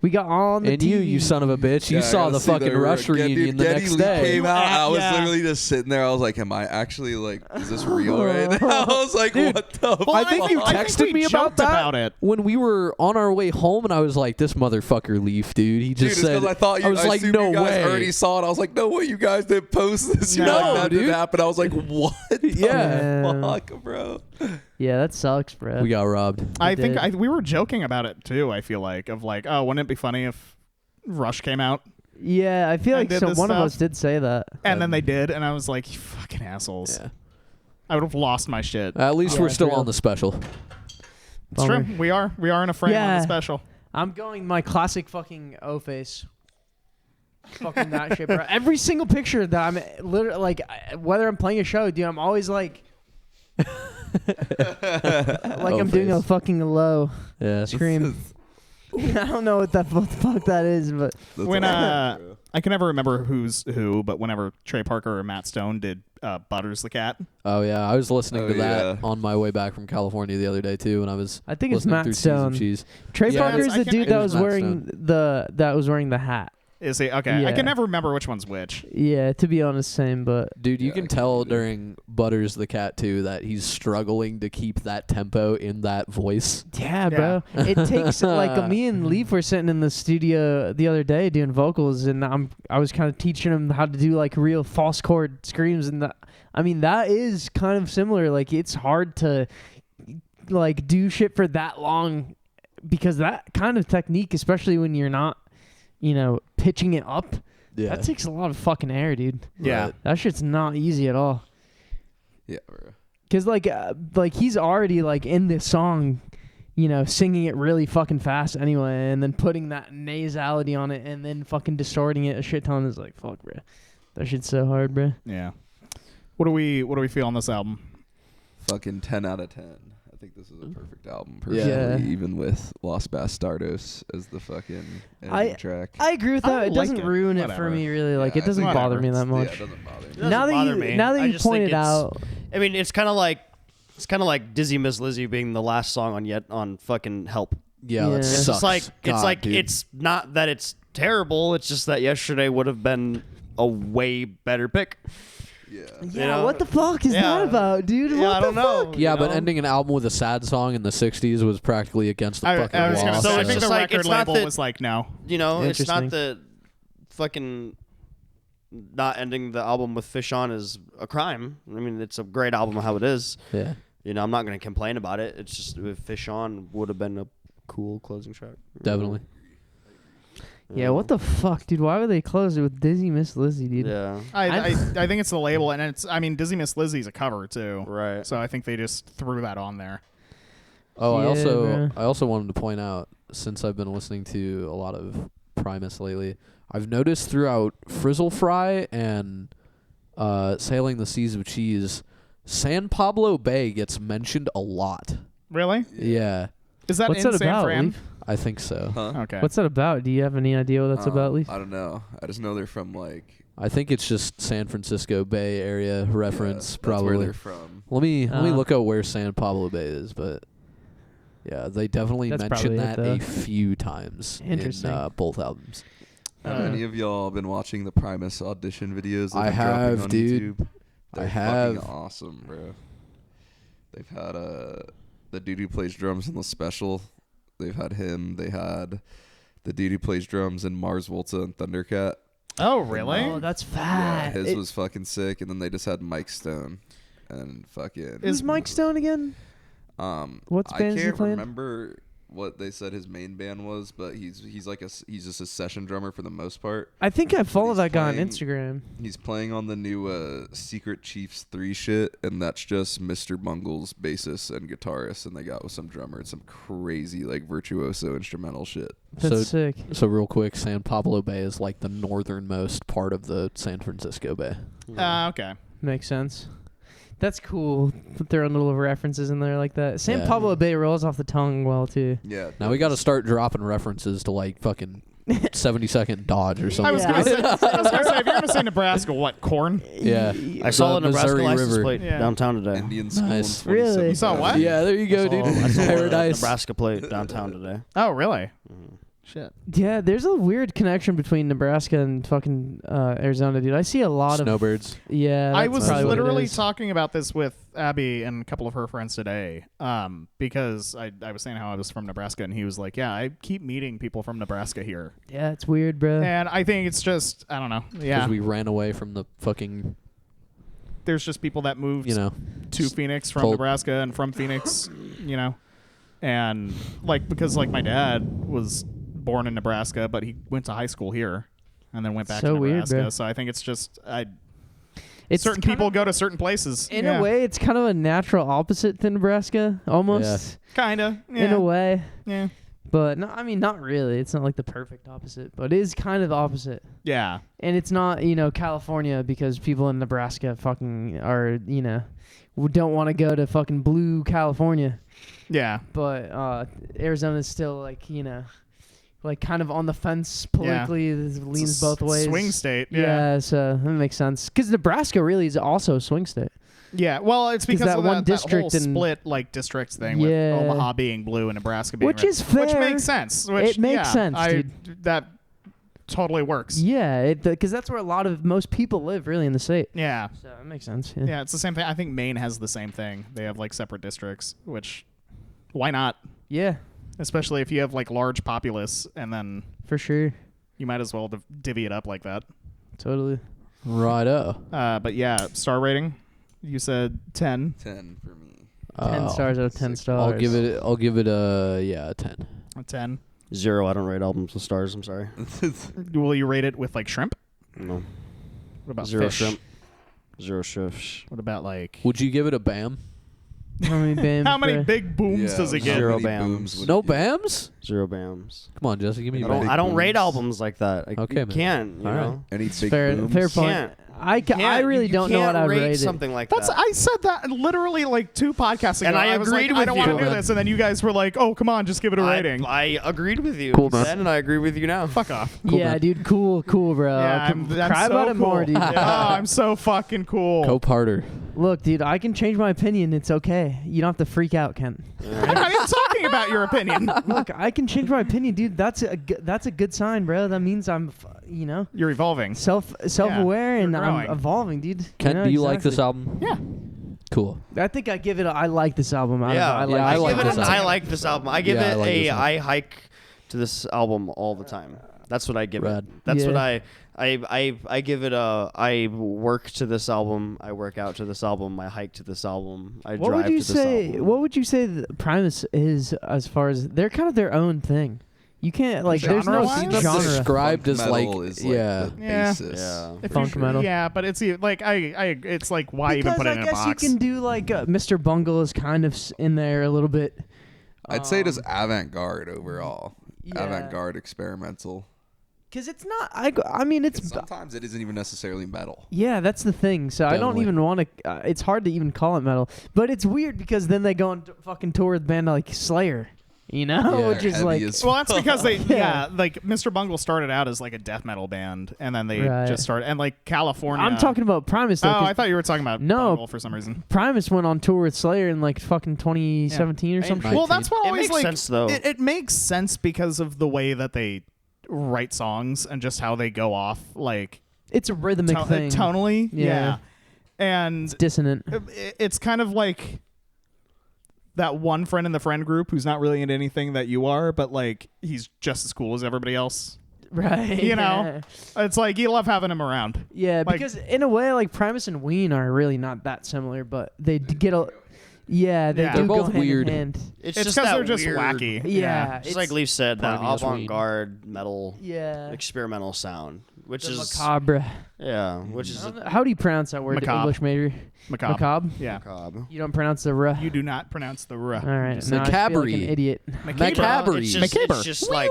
We got on the And TV. you son of a bitch, you Yeah, I saw gotta the see fucking Rush reunion the Geddy next Lee day. Came out. I was Yeah. literally just sitting there. I was like, "Am I actually like? Is this real right now?" I was like, Dude, "What the?" Well, I think you I think texted we me about joked that about it. when we were on our way home, and I was like, "This motherfucker leaf, dude." He Dude, just it's said, because I thought you. I was like, assumed "No you guys way." already saw it. I was like, "No way, you guys didn't post this." You're No, like, that dude. didn't happen. I was like, "What?" the Yeah. fuck, bro. Yeah, that sucks, bro. We got robbed. I did. think we were joking about it too. I feel like of like, oh, wouldn't it be funny if Rush came out Yeah, I feel I like did so this one of stuff. us did say that. and then they did, and I was like, you fucking assholes. Yeah. I would have lost my shit. At least Yeah, we're still for real. on the special. It's true. We are in a frame on Yeah. the special. I'm going my classic fucking O face. Fucking that shit, bro. Every single picture that I'm literally like, whether I'm playing a show, dude, I'm always like I'm doing a fucking low Yeah. scream. I don't know what the fuck that is, but That's When awesome, bro. I can never remember who's who, but whenever Trey Parker or Matt Stone did Butters the Cat, Oh yeah, I was listening Oh, to that yeah. on my way back from California the other day too, when I was I think it's listening Matt through Seas of Stone. Cheese. Trey Yeah, Parker is I the can- dude it that was was Matt wearing the hat. is he okay? Yeah. I can never remember which one's which. Yeah, to be honest, same, but Dude, you Yeah, can I tell can't either. during Butters the Cat too that he's struggling to keep that tempo in that voice. yeah, bro. It takes like me and Leaf were sitting in the studio the other day doing vocals, and I was kind of teaching him how to do like real false chord screams, and that is kind of similar. Like it's hard to like do shit for that long because that kind of technique, especially when you're not, pitching it up, Yeah. that takes a lot of fucking air, dude. Yeah. Right. That shit's not easy at all. Yeah, bro. Cause like he's already like in this song, singing it really fucking fast anyway, and then putting that nasality on it, and then fucking distorting it a shit ton is like fuck, bro. That shit's so hard, bro. Yeah. What do we feel on this album? Fucking 10 out of 10. I think this is a perfect album, Yeah. personally, even with Los Bastardos as the fucking ending track. I agree with I that. It like doesn't it. ruin it for Whatever. me, really. Like Yeah, it doesn't I think bother me that Yeah, much. it doesn't bother me. doesn't Now that bother me. now I that you just think pointed it's- out, I mean, it's kind of like Dizzy Miss Lizzy being the last song on fucking Help. Yeah, Yeah. that It's It's sucks. just like God, dude. it's not that it's terrible. It's just that yesterday would have been a way better pick. Yeah. yeah, know? what the fuck is Yeah. that about, dude? Yeah, what I don't the know. fuck? Yeah, you but know? ending an album with a sad song in the '60s was practically against the fucking I was law. gonna So say, I it's think just the like- record it's not label that- was like, no. You know, it's Interesting. not the fucking not ending the album with Fish On is a crime. I mean, it's a great album how it is. Yeah. I'm not going to complain about it. It's just if Fish On would have been a cool closing track. Definitely. Yeah, what the fuck, dude? Why would they close it with Dizzy Miss Lizzy, dude? Yeah. I think it's the label, and Dizzy Miss Lizzie's a cover too. Right. So I think they just threw that on there. Oh, Yeah, I also wanted to point out, since I've been listening to a lot of Primus lately, I've noticed throughout Frizzle Fry and Sailing the Seas of Cheese, San Pablo Bay gets mentioned a lot. Really? Yeah, Is that What's in that San about, Fran? Leaf? I think so. Huh? Okay. What's that about? Do you have any idea what that's about, Leaf? I don't know. I just know they're from like I think it's just San Francisco Bay Area reference, yeah, that's where probably. they're from. Let me Uh. look up where San Pablo Bay is, but yeah, they definitely That's mention probably it, that though. a few times Interesting. in both albums. Have any of y'all been watching the Primus audition videos? that I have been dropping have, on dude. YouTube? I They're have. fucking awesome, bro. They've had the dude who plays drums in the special. They've had him. They had the dude who plays drums in Mars Volta and Thundercat. Oh, really? Oh, that's Yeah, fat. his was fucking sick. And then they just had Mike Stone and fucking. Who's Mike Stone again? What's I band is he can't playing? remember what they said his main band was, but he's just a session drummer for the most part. I think I follow he's that guy on playing- Instagram. He's playing on the new Secret Chiefs 3 shit, and that's just Mr. Bungle's bassist and guitarist, and they got with some drummer and some crazy like virtuoso instrumental shit. That's So- sick. So real quick, San Pablo Bay is like the northernmost part of the San Francisco Bay. Okay. Makes sense. That's cool. Put their own little references in there like that. San Yeah. Pablo Bay rolls off the tongue well too. Yeah. Now we got to start dropping references to like fucking 70-second Dodge or I something. was Yeah. gonna say, if you're gonna say Nebraska, what corn? Yeah. I saw The a Nebraska Missouri license River. plate Yeah. downtown today. Indian school Nice. in Really? 27. You saw what? Yeah, there you go, dude. I saw a Paradise. Nebraska plate downtown today. Oh, really? Shit. Yeah, there's a weird connection between Nebraska and fucking Arizona, dude. I see a lot of Snowbirds. yeah. I that's was probably what it literally is. talking about this with Abby and a couple of her friends today, because I was saying how I was from Nebraska, and he was like, "Yeah, I keep meeting people from Nebraska here," Yeah, it's weird, bro. and I think it's just I don't know. Yeah, Because we ran away from the fucking, there's just people that moved you know. to Phoenix from cold. Nebraska and from Phoenix, you know, and like because like my dad was born in Nebraska, but he went to high school here, and then went back So to weird, Nebraska. bro. So I think it's just It's certain kind people of- go to certain places. In a way, it's kind of a natural opposite to Nebraska, almost. Kinda. In a way. Yeah. But no, I mean, not really. It's not like the perfect opposite, but it is kind of the opposite. Yeah. And it's not, California, because people in Nebraska fucking are, don't want to go to fucking blue California. Yeah. But Arizona's still like, like kind of on the fence politically. It leans both ways. Swing state. Yeah, so that makes sense. Because Nebraska really is also a swing state. Yeah, well, it's because that of one that district whole and- split districts thing Yeah. with Omaha being blue and Nebraska being Which red. is fair. Which makes sense. Which, It makes sense, dude. That totally works. Yeah, because that's where most people live, really, in the state. Yeah. So it makes sense. Yeah, it's the same thing. I think Maine has the same thing. They have like separate districts, which why not? Yeah, Especially if you have like large populace and then for sure. you might as well divvy it up like that. Totally. Righto. But yeah, star rating. You said 10. 10 for me. 10 stars out of 10 stars. I'll give it a 10. A 10. 0. I don't rate albums with stars. I'm sorry. Will you rate it with like shrimp? No. What about 0 fish? shrimp. 0 shifts. What about like Would you give it a BAM? How many BAMs? how many bro? big booms Yeah, does it how get? 0 many bams. booms would No it be? BAMs? 0 bams. Come on, Jesse, give me a I BAM. Big I don't rate booms. albums like that. Okay, you man. can't. You All right. know. Any big Fair, booms? fair point. Can't. I really don't know what I'd rate rate it. something like That's that. I said that literally like 2 podcasts ago. And I was agreed like, I with don't you. want to do Cool, man. this, and then you guys were like, "Oh, come on, just give it a rating." I agreed with you Cool, man. then, and I agree with you now. Fuck off. Yeah, dude, cool, bro. Yeah, Come- I'm cry so about it cool. more, dude. Yeah, I'm so fucking cool. Cope harder. Look, dude, I can change my opinion. It's okay. You don't have to freak out, Ken. I'm not even talking about your opinion. Look, I can change my opinion, dude. That's a good sign, bro. That means I'm, You're evolving. self-aware and you're I'm growing. evolving, dude. Ken, do you like this exactly. album? Yeah. Cool. I think I give it. I like this album. I like give this it an album. I like this album. I give Yeah, I it like this a album. I hike to this album all the time. That's what I give Rad. it. That's Yeah. what I give it a I work to this album. I work out to this album. I hike to this album. I What drive would you to this say? album. What would you say that Primus is as far as they're kind of their own thing? You can't like. There's no Genre-wise? That's genre. described as Funk like, metal is yeah. the Yeah. basis. Yeah. If Funk you- metal. Yeah, but it's like it's like why Because even put it in I a guess box? you can do like Mr. Bungle is kind of in there a little bit. I'd say it is avant-garde overall. Yeah. Avant-garde experimental. Because it's not. I mean, it's. Sometimes it isn't even necessarily metal. Yeah, that's the thing. So I don't Definitely. even want to. It's hard to even call it metal, but it's weird because then they go and fucking tour with a band like Slayer, Yeah, which is Heavy like. as Well, that's because they Yeah. like Mr. Bungle started out as like a death metal band, and then they Right. just started and like California. I'm talking about Primus. Though, Oh, 'cause I thought you were talking about No. Bungle for some reason. Primus went on tour with Slayer in like fucking 2017 or Yeah. something. Well, that's what It always makes like sense, though. It makes sense because of the way that they write songs and just how they go off like It's a rhythmic thing. tonally. Yeah. And It's dissonant. it's kind of like that one friend in the friend group who's not really into anything that you are, but like he's just as cool as everybody else. Right. You know? It's like you love having him around. Yeah, Like- because in a way, like Primus and Ween are really not that similar, but they get a. Yeah, they Yeah. do They're go both hand in weird. hand. It's just because that they're just weird, wacky. Yeah, Just like Leaf said, that Primus Ween. avant-garde metal Yeah. experimental sound, which The is macabre. yeah, which is How do you pronounce that word? Macabre. English major. Macabre. Macabre. Yeah. macabre. You don't pronounce the r. You do not pronounce the r. All right. Just now I feel like macabre. an idiot. Macabre. It's just, Macabre. it's just like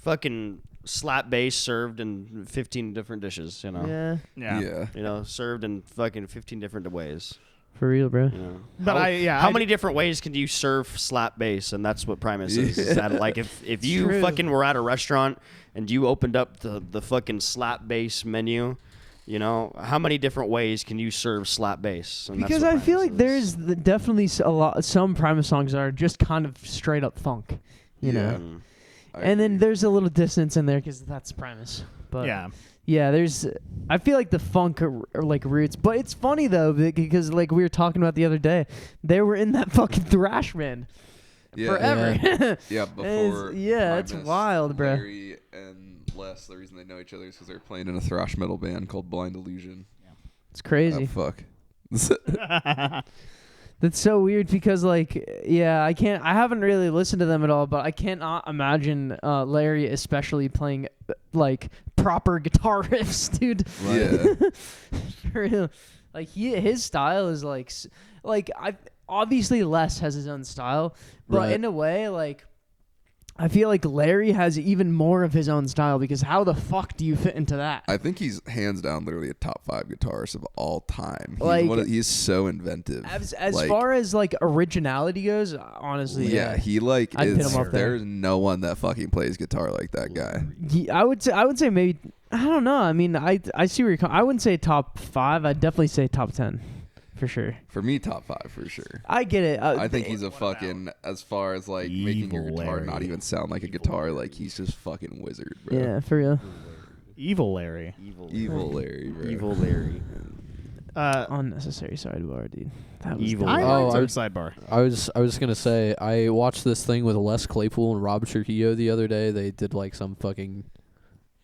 fucking slap bass served in 15 different dishes, you know. Yeah. Yeah. You know, served in fucking 15 different ways. For real, bro. You know. But how many different ways can you serve slap bass? And that's what Primus is. Is that like if you true. fucking were at a restaurant and you opened up the fucking slap bass menu, you know, how many different ways can you serve slap bass? And that's Because what I feel like Primus is. there's definitely some Primus songs that are just kind of straight up funk, you know. Mm. And then there's a little distance in there because that's Primus. But Yeah. there's. I feel like the funk are like roots, but it's funny though because like we were talking about the other day, they were in that fucking thrash band Yeah. forever. Yeah, before. it's Primus, wild, bro. Larry and Les, the reason they know each other is because they're playing in a thrash metal band called Blind Illusion. It's crazy. Oh, fuck. That's so weird because like I haven't really listened to them at all, but I cannot imagine Larry especially playing like proper guitar riffs, dude. Yeah. For real. Like his style is like I obviously Les has his own style, but Right. in a way like I feel like Larry has even more of his own style because how the fuck do you fit into that? I think he's hands down literally a top 5 guitarist of all time. He's so inventive. As Like, far as like originality goes, honestly, yeah, he like I'd put is. him up there. There's no one that fucking plays guitar like that guy. I would say maybe I don't know. I mean, I see where you're I wouldn't say top 5. I'd definitely say top 10 for sure. For me, top 5 for sure. I get it. I think he's a fucking, as far as like making your Evil guitar Larry. not even sound like a guitar, like he's just fucking wizard, bro. yeah, for real. Evil Larry. Evil Larry, bro. Evil Larry. Unnecessary sidebar, dude. That was Evil. dumb. I Oh, liked I- our sidebar. I was gonna say I watched this thing with Les Claypool and Rob Trujillo the other day. They did like some fucking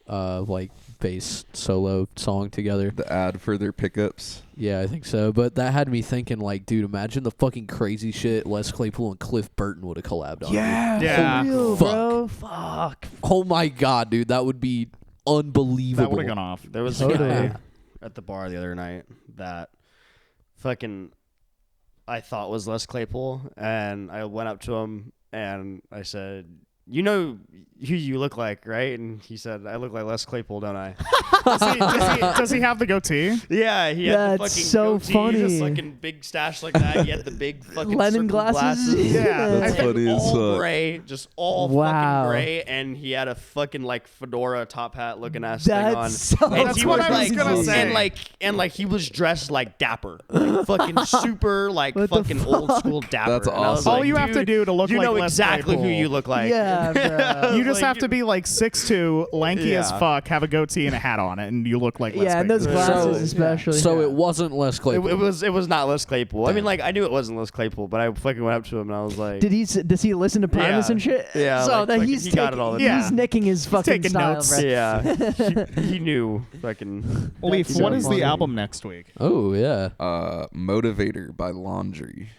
like bass solo song together. The ad for their pickups. Yeah, I think so. But that had me thinking, like, dude, imagine the fucking crazy shit Les Claypool and Cliff Burton would have collabed on. Yeah, Yeah. for real, Fuck. bro. Fuck. Oh my god, dude, that would be unbelievable. That would have gone off. There was a Totally. guy at the bar the other night that fucking I thought was Les Claypool, and I went up to him and I said, "You know who you look like, right?" And he said, "I look like Les Claypool, don't I?" Does he have the goatee? Yeah, he had the That's fucking so goatee, funny. just fucking big stash like that. He had the big fucking Lennon circle glasses? Yeah. That's and funny as all fuck. gray, just all Wow. fucking gray, and he had a fucking like fedora top hat looking ass thing on. That's so And That's he what was I was like, gonna say. and like he was dressed like dapper, like fucking super, like What the fucking old school dapper. That's And I was awesome. All like, you have to "Dude, do to look you like know Les exactly who Claypool. you look like." Yeah, bro. You just Like, have to be like 6'2", lanky as Yeah. fuck, have a goatee and a hat on it, and you look like Les Yeah, and those Claypool. glasses So- especially. So it wasn't Les It, Claypool. it was not Les Claypool. I Damn. mean, like I knew it wasn't Les Claypool, but I fucking went up to him and I was like, does he listen to Primus Yeah. and shit? Yeah, So like- that like he's he got it all the time. he's nicking his fucking taking style, notes. bro. yeah, he knew fucking. Leaf, That's what so is funny. the album next week? Oh yeah. Motivator by Laundry.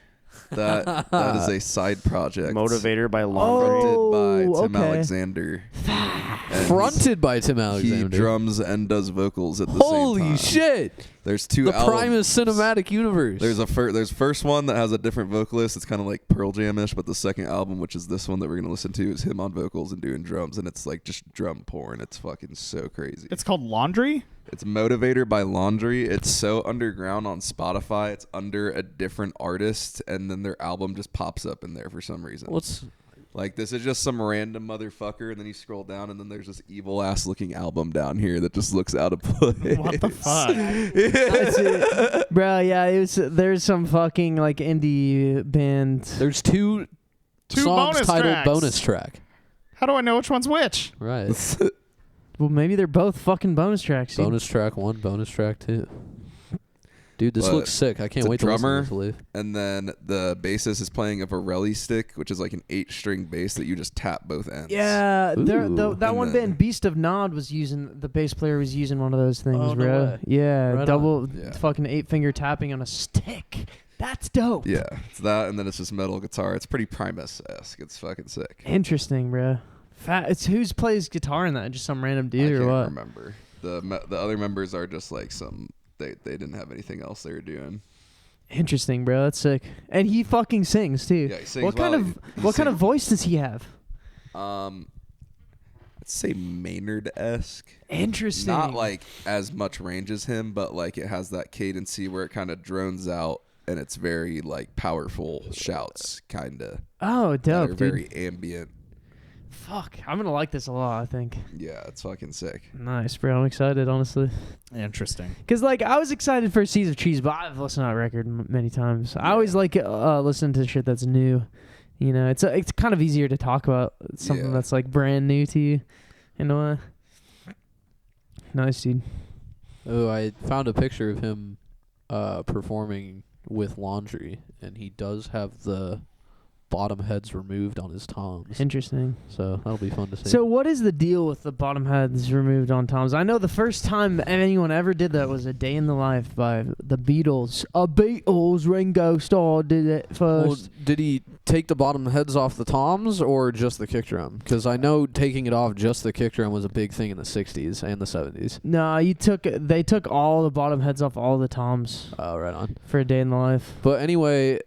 That is a side project. Motivator by Laundry. Oh, Fronted by Tim okay. Alexander. And Fronted by Tim he Alexander. drums and does vocals at the Holy same time. shit! There's 2 The albums. Primus cinematic universe. There's first one that has a different vocalist. It's kind of like Pearl Jam-ish, but the second album, which is this one that we're gonna listen to, is him on vocals and doing drums, and it's like just drum porn. It's fucking so crazy. It's called Laundry? It's Motivator by Laundry. It's so underground on Spotify. It's under a different artist, and then their album just pops up in there for some reason. What's Like, this is just some random motherfucker, and then you scroll down, and then there's this evil-ass looking album down here that just looks out of place. What the fuck? That's it. Bro, yeah, there's some fucking like indie band. there's two Two songs bonus titled tracks. bonus track. How do I know which one's which? Right. Well, maybe they're both fucking bonus tracks. dude. Bonus track 1, bonus track 2. Dude, this But looks sick. I can't it's a wait drummer. to listen to this. And then the bassist is playing a Varelli stick, which is like an 8-string bass that you just tap both ends. Yeah, Ooh. that And one then- band, Beast of Nod, was using the bass player was using one of those things, Oh, no bro. way. Yeah, Right double on. Yeah. fucking 8-finger tapping on a stick. That's dope. Yeah, it's that, and then it's just metal guitar. It's pretty Primus-esque. It's fucking sick. Interesting, bro. It's who's plays guitar in that? Just some random I dude can't or what? remember. The other members are just like some. They didn't have anything else they were doing. Interesting, bro. That's sick. And he fucking sings too. Yeah, he sings what kind well. of He what kind of sings- voice does he have? Let's say Maynard-esque. Interesting. Not like as much range as him, but like it has that cadency where it kind of drones out, and it's very like powerful shouts, kind of. Oh, That dope, are dude. very ambient. Fuck, I'm gonna like this a lot. I think. Yeah, it's fucking sick. Nice, bro. I'm excited, honestly. Interesting. Cause like I was excited for Seas of Cheese, but I've listened to that record many times. I always like listen to shit that's new. You know, it's kind of easier to talk about something Yeah. that's like brand new to you. In a way. Nice, dude. Oh, I found a picture of him performing with Laundry, and he does have the bottom heads removed on his toms. Interesting. So that'll be fun to see. So what is the deal with the bottom heads removed on toms? I know the first time anyone ever did that was A Day in the Life by the Beatles. Beatles, Ringo Starr did it well, first. did he take the bottom heads off the toms or just the kick drum? Because I know taking it off just the kick drum was a big thing in the 60s and the 70s. No, they took all the bottom heads off all the toms Oh, right on. for A Day in the Life. But anyway,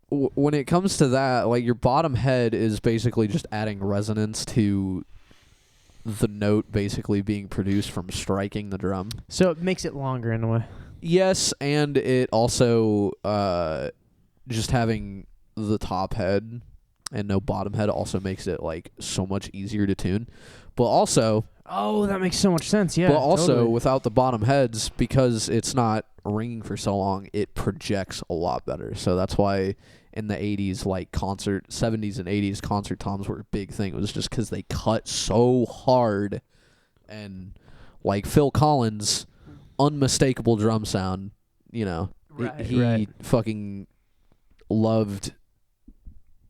when it comes to that, like your bottom head is basically just adding resonance to the note basically being produced from striking the drum. So it makes it longer in a way. Yes, and it also just having the top head and no bottom head also makes it like so much easier to tune. But also, oh, that makes so much sense. Yeah. but also totally. without the bottom heads, because it's not ringing for so long, it projects a lot better. So that's why in the 80s, like 70s and 80s, concert toms were a big thing. It was just because they cut so hard. And like Phil Collins, unmistakable drum sound, you know. He fucking loved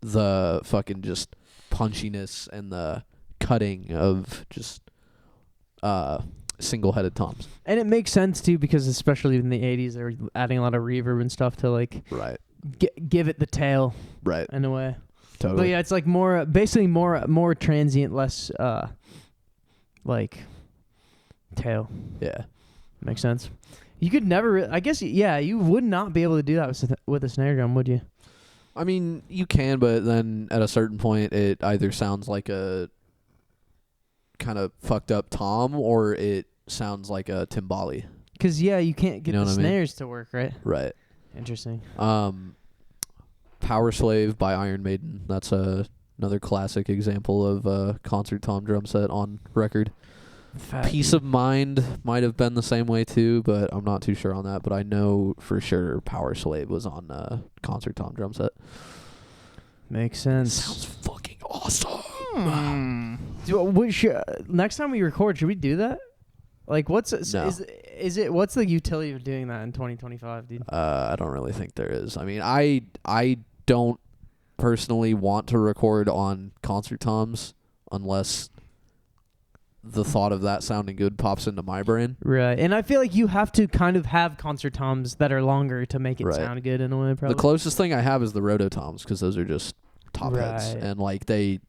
the fucking just punchiness and the cutting of just single-headed toms. And it makes sense too, because especially in the 80s they were adding a lot of reverb and stuff to like Right. give it the tail Right. in a way. Totally. But yeah, it's like basically more transient, less like tail. Yeah. Makes sense. You could never I guess you would not be able to do that with a snare drum, would you? I mean, you can, but then at a certain point it either sounds like a kind of fucked up tom or it sounds like a timbali. Cuz you can't get You know the what I mean? snares to work, right? Right. Interesting. Power Slave by Iron Maiden. That's another classic example of a concert tom drum set on record. Peace of Mind might have been the same way too, but I'm not too sure on that. But I know for sure Power Slave was on concert tom drum set. Makes sense. Sounds fucking awesome. Next time we record, should we do that? Like, what's No. is it? What's the utility of doing that in 2025, dude? I don't really think there is. I mean, I don't personally want to record on concert toms unless the thought of that sounding good pops into my brain. Right, and I feel like you have to kind of have concert toms that are longer to make it Right. sound good in a way. Probably. The closest thing I have is the rototoms because those are just top heads Right. and like they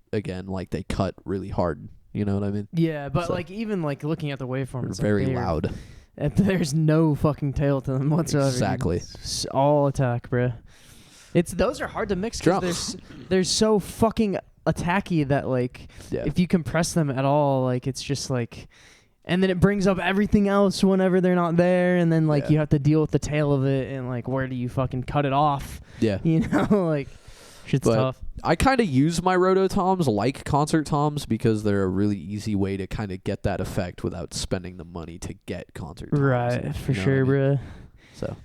cut really hard. You know what I mean? Yeah, but So- like even like looking at the waveform, They're it's very like loud. There's no fucking tail to them whatsoever. Exactly. It's all attack, bruh. Those are hard to mix because Drums. they're so fucking attacky that like Yeah. if you compress them at all, like it's just like, and then it brings up everything else whenever they're not there, and then like Yeah. you have to deal with the tail of it, and like where do you fucking cut it off? Yeah. You know, like shit's But tough. I kind of use my rototoms like concert toms because they're a really easy way to kind of get that effect without spending the money to get concert toms. Right, for You know sure, what I mean? bruh. So.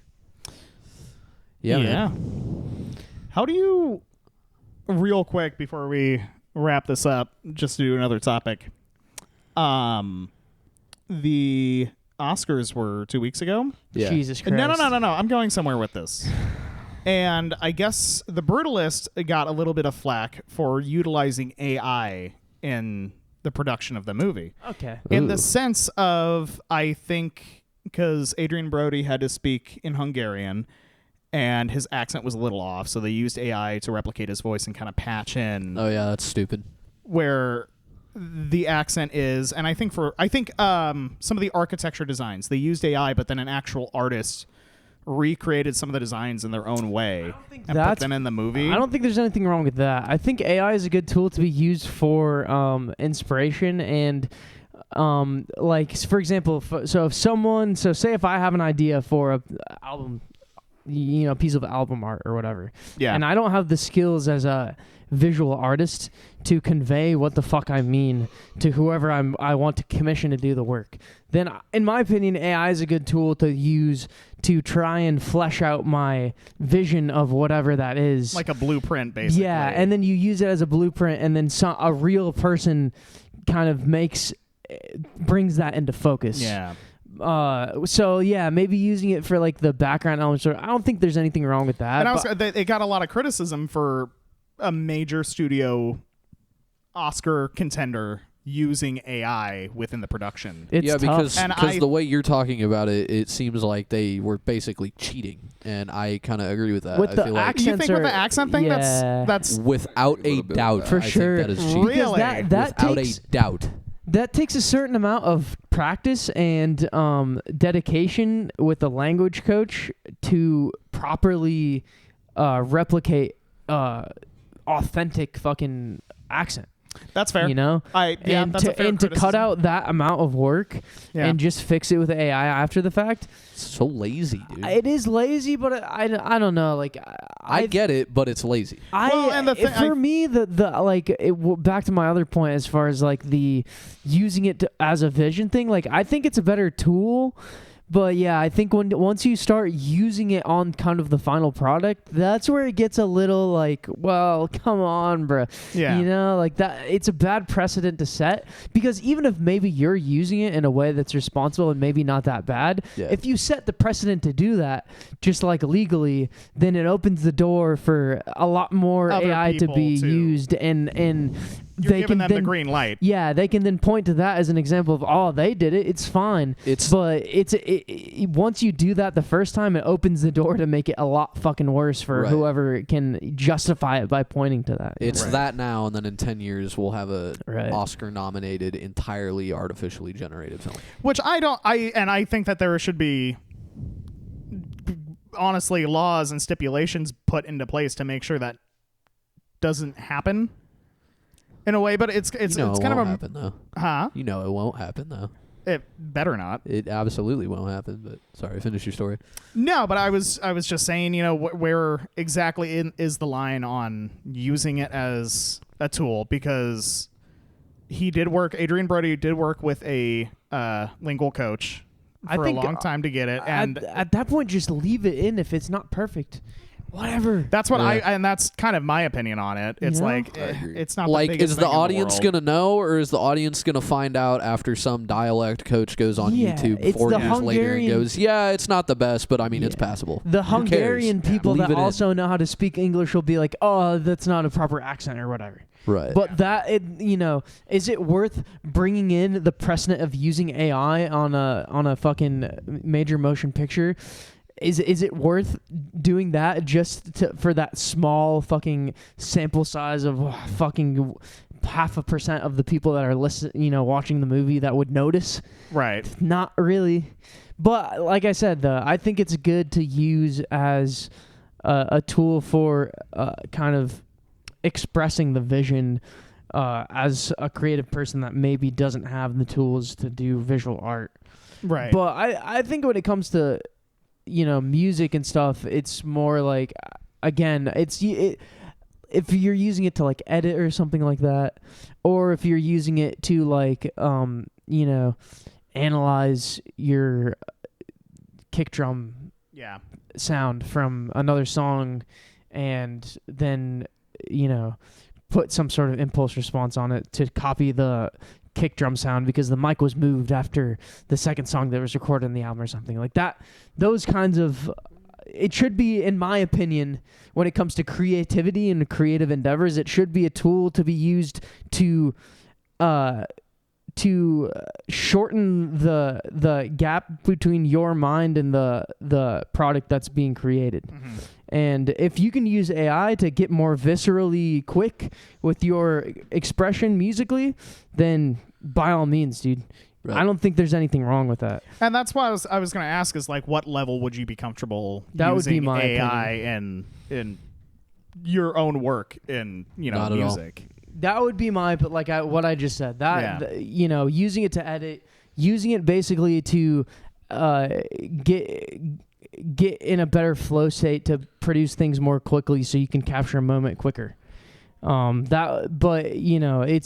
Yeah. Man. How do you, real quick before we wrap this up, just to do another topic? The Oscars were 2 weeks ago. Yeah. Jesus Christ. No. I'm going somewhere with this. And I guess The Brutalist got a little bit of flack for utilizing AI in the production of the movie. Okay. In Ooh. the sense of, I think, because Adrian Brody had to speak in Hungarian and his accent was a little off, so they used AI to replicate his voice and kind of patch in Oh yeah, that's stupid. where the accent is. And I think some of the architecture designs, they used AI, but then an actual artist recreated some of the designs in their own way and put that's- them in the movie. I don't think there's anything wrong with that. I think AI is a good tool to be used for inspiration and like for example, say if I have an idea for a album, piece of album art or whatever, Yeah. and I don't have the skills as a visual artist to convey what the fuck I mean to whoever I want to commission to do the work, then in my opinion AI is a good tool to use to try and flesh out my vision of whatever that is. like a blueprint, basically. Yeah, and then you use it as a blueprint, and then a real person kind of brings that into focus. Yeah. So yeah, maybe using it for like the background elements. I don't think there's anything wrong with that. And it got a lot of criticism for a major studio Oscar contender using AI within the production. It's tough. because And the way you're talking about it, it seems like they were basically cheating, and I kind of agree with that. With I the feel like You accents think with the are- accent thing, yeah. that's without A a little bit of doubt, that. For I sure. think that is cheating. Really? Because that Without takes a doubt. that takes a certain amount of practice and dedication with the language coach to properly replicate authentic fucking accent. that's fair. You know, and that's a fair to cut criticism. out that amount of work Yeah. and just fix it with AI after the fact. So lazy, dude. It is lazy, but I don't know. Like I get it, but it's lazy. Well, and the thing- for me, the like back to my other point as far as like the using it as a vision thing. Like I think it's a better tool. But yeah, I think once you start using it on kind of the final product, that's where it gets a little like, well, come on, bro. Yeah. You know, like that. It's a bad precedent to set because even if maybe you're using it in a way that's responsible and maybe not that bad, Yeah. if you set the precedent to do that, just like legally, then it opens the door for a lot more Other AI to people be to- used and You're they giving can them then the green light. yeah, they can then point to that as an example of, oh, they did it. It's fine. But once you do that the first time, it opens the door to make it a lot fucking worse for Right. whoever can justify it by pointing to that. It's Right. that now, and then in 10 years, we'll have a Right. Oscar-nominated, entirely artificially generated film. Which I think that there should be honestly laws and stipulations put into place to make sure that doesn't happen in a way, but it's You know it's it kind won't of happen, though. huh? You know it won't happen, though. It better not. It absolutely won't happen, but sorry, finish your story. No, but I was just saying, you know, where exactly is the line on using it as a tool, because Adrian Brody did work with a lingual coach I for a think, long time to get it, and at that point, just leave it in if it's not perfect. Whatever. that's what Yeah. and that's kind of my opinion on it. It's Yeah. like I agree. it's not Like, the biggest is the thing in audience world. gonna know, or is the audience gonna find out after some dialect coach goes on Yeah, YouTube it's 4 the years later and Hungarian- goes, "Yeah, it's not the best, but I mean, it's Yeah. passable." The Who cares? Hungarian people Leave that it in. also know how to speak English will be like, oh, that's not a proper accent or whatever. Right. But is it worth bringing in the precedent of using AI on a fucking major motion picture? Is it worth doing that just for that small fucking sample size of fucking 0.5% of the people that are watching the movie that would notice? Right. Not really. But like I said, though, I think it's good to use as a tool for kind of expressing the vision as a creative person that maybe doesn't have the tools to do visual art. Right. But I think when it comes to music and stuff, it's more like, again, if you're using it to like edit or something like that, or if you're using it to like analyze your kick drum yeah. sound from another song and then put some sort of impulse response on it to copy the kick drum sound because the mic was moved after the second song that was recorded in the album or something like that. Those kinds of, it should be, in my opinion, when it comes to creativity and creative endeavors, it should be a tool to be used to shorten the gap between your mind and the product that's being created. Mm-hmm. And if you can use AI to get more viscerally quick with your expression musically, then by all means, dude. Right. I don't think there's anything wrong with that. And that's why I was going to ask is like, what level would you be comfortable That would be using my AI in your own work in Not at all. music? That would be what I just said. That using it to edit, using it basically to get in a better flow state to produce things more quickly, so you can capture a moment quicker. It's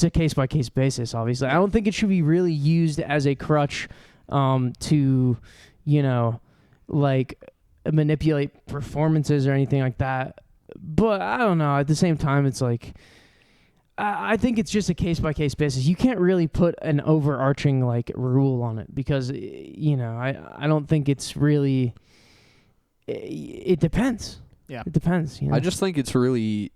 a case by case basis. Obviously, I don't think it should be really used as a crutch to like manipulate performances or anything like that. But I don't know. At the same time, it's like, I think it's just a case-by-case basis. You can't really put an overarching like rule on it because I don't think it's really. It depends. Yeah. It depends. I just think it's really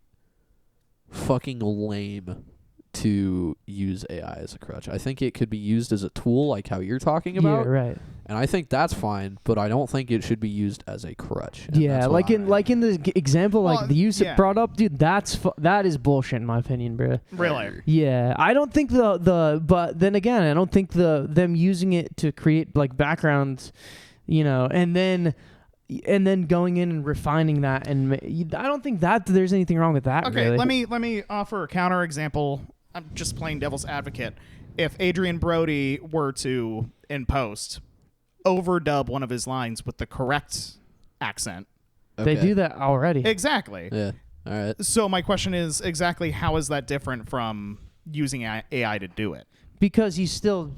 fucking lame to use AI as a crutch. I think it could be used as a tool, like how you're talking about. Yeah, right. And I think that's fine, but I don't think it should be used as a crutch. And Yeah, that's like in the example, Well, like the use yeah. it brought up, dude. That is bullshit in my opinion, bro. Really? Yeah, I don't think but then again, I don't think them using it to create like backgrounds, and then going in and refining that, and I don't think that there's anything wrong with that. Okay, really. let me offer a counter example. I'm just playing devil's advocate. If Adrian Brody were to, in post, overdub one of his lines with the correct accent. They do that already. Exactly. Yeah. All right. So my question is exactly how is that different from using AI to do it? Because he's still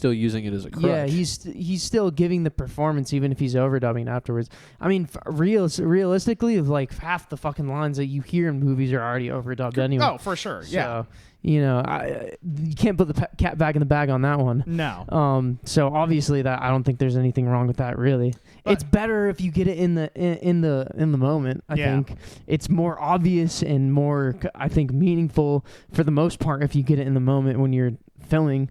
using it as a crutch. Yeah, he's still giving the performance even if he's overdubbing afterwards. I mean, realistically, like half the fucking lines that you hear in movies are already overdubbed anyway. Oh, for sure. Yeah. So, you can't put the cat back in the bag on that one. No. So obviously that I don't think there's anything wrong with that really. But it's better if you get it in the moment. I think it's more obvious and more I think meaningful for the most part if you get it in the moment when you're filming.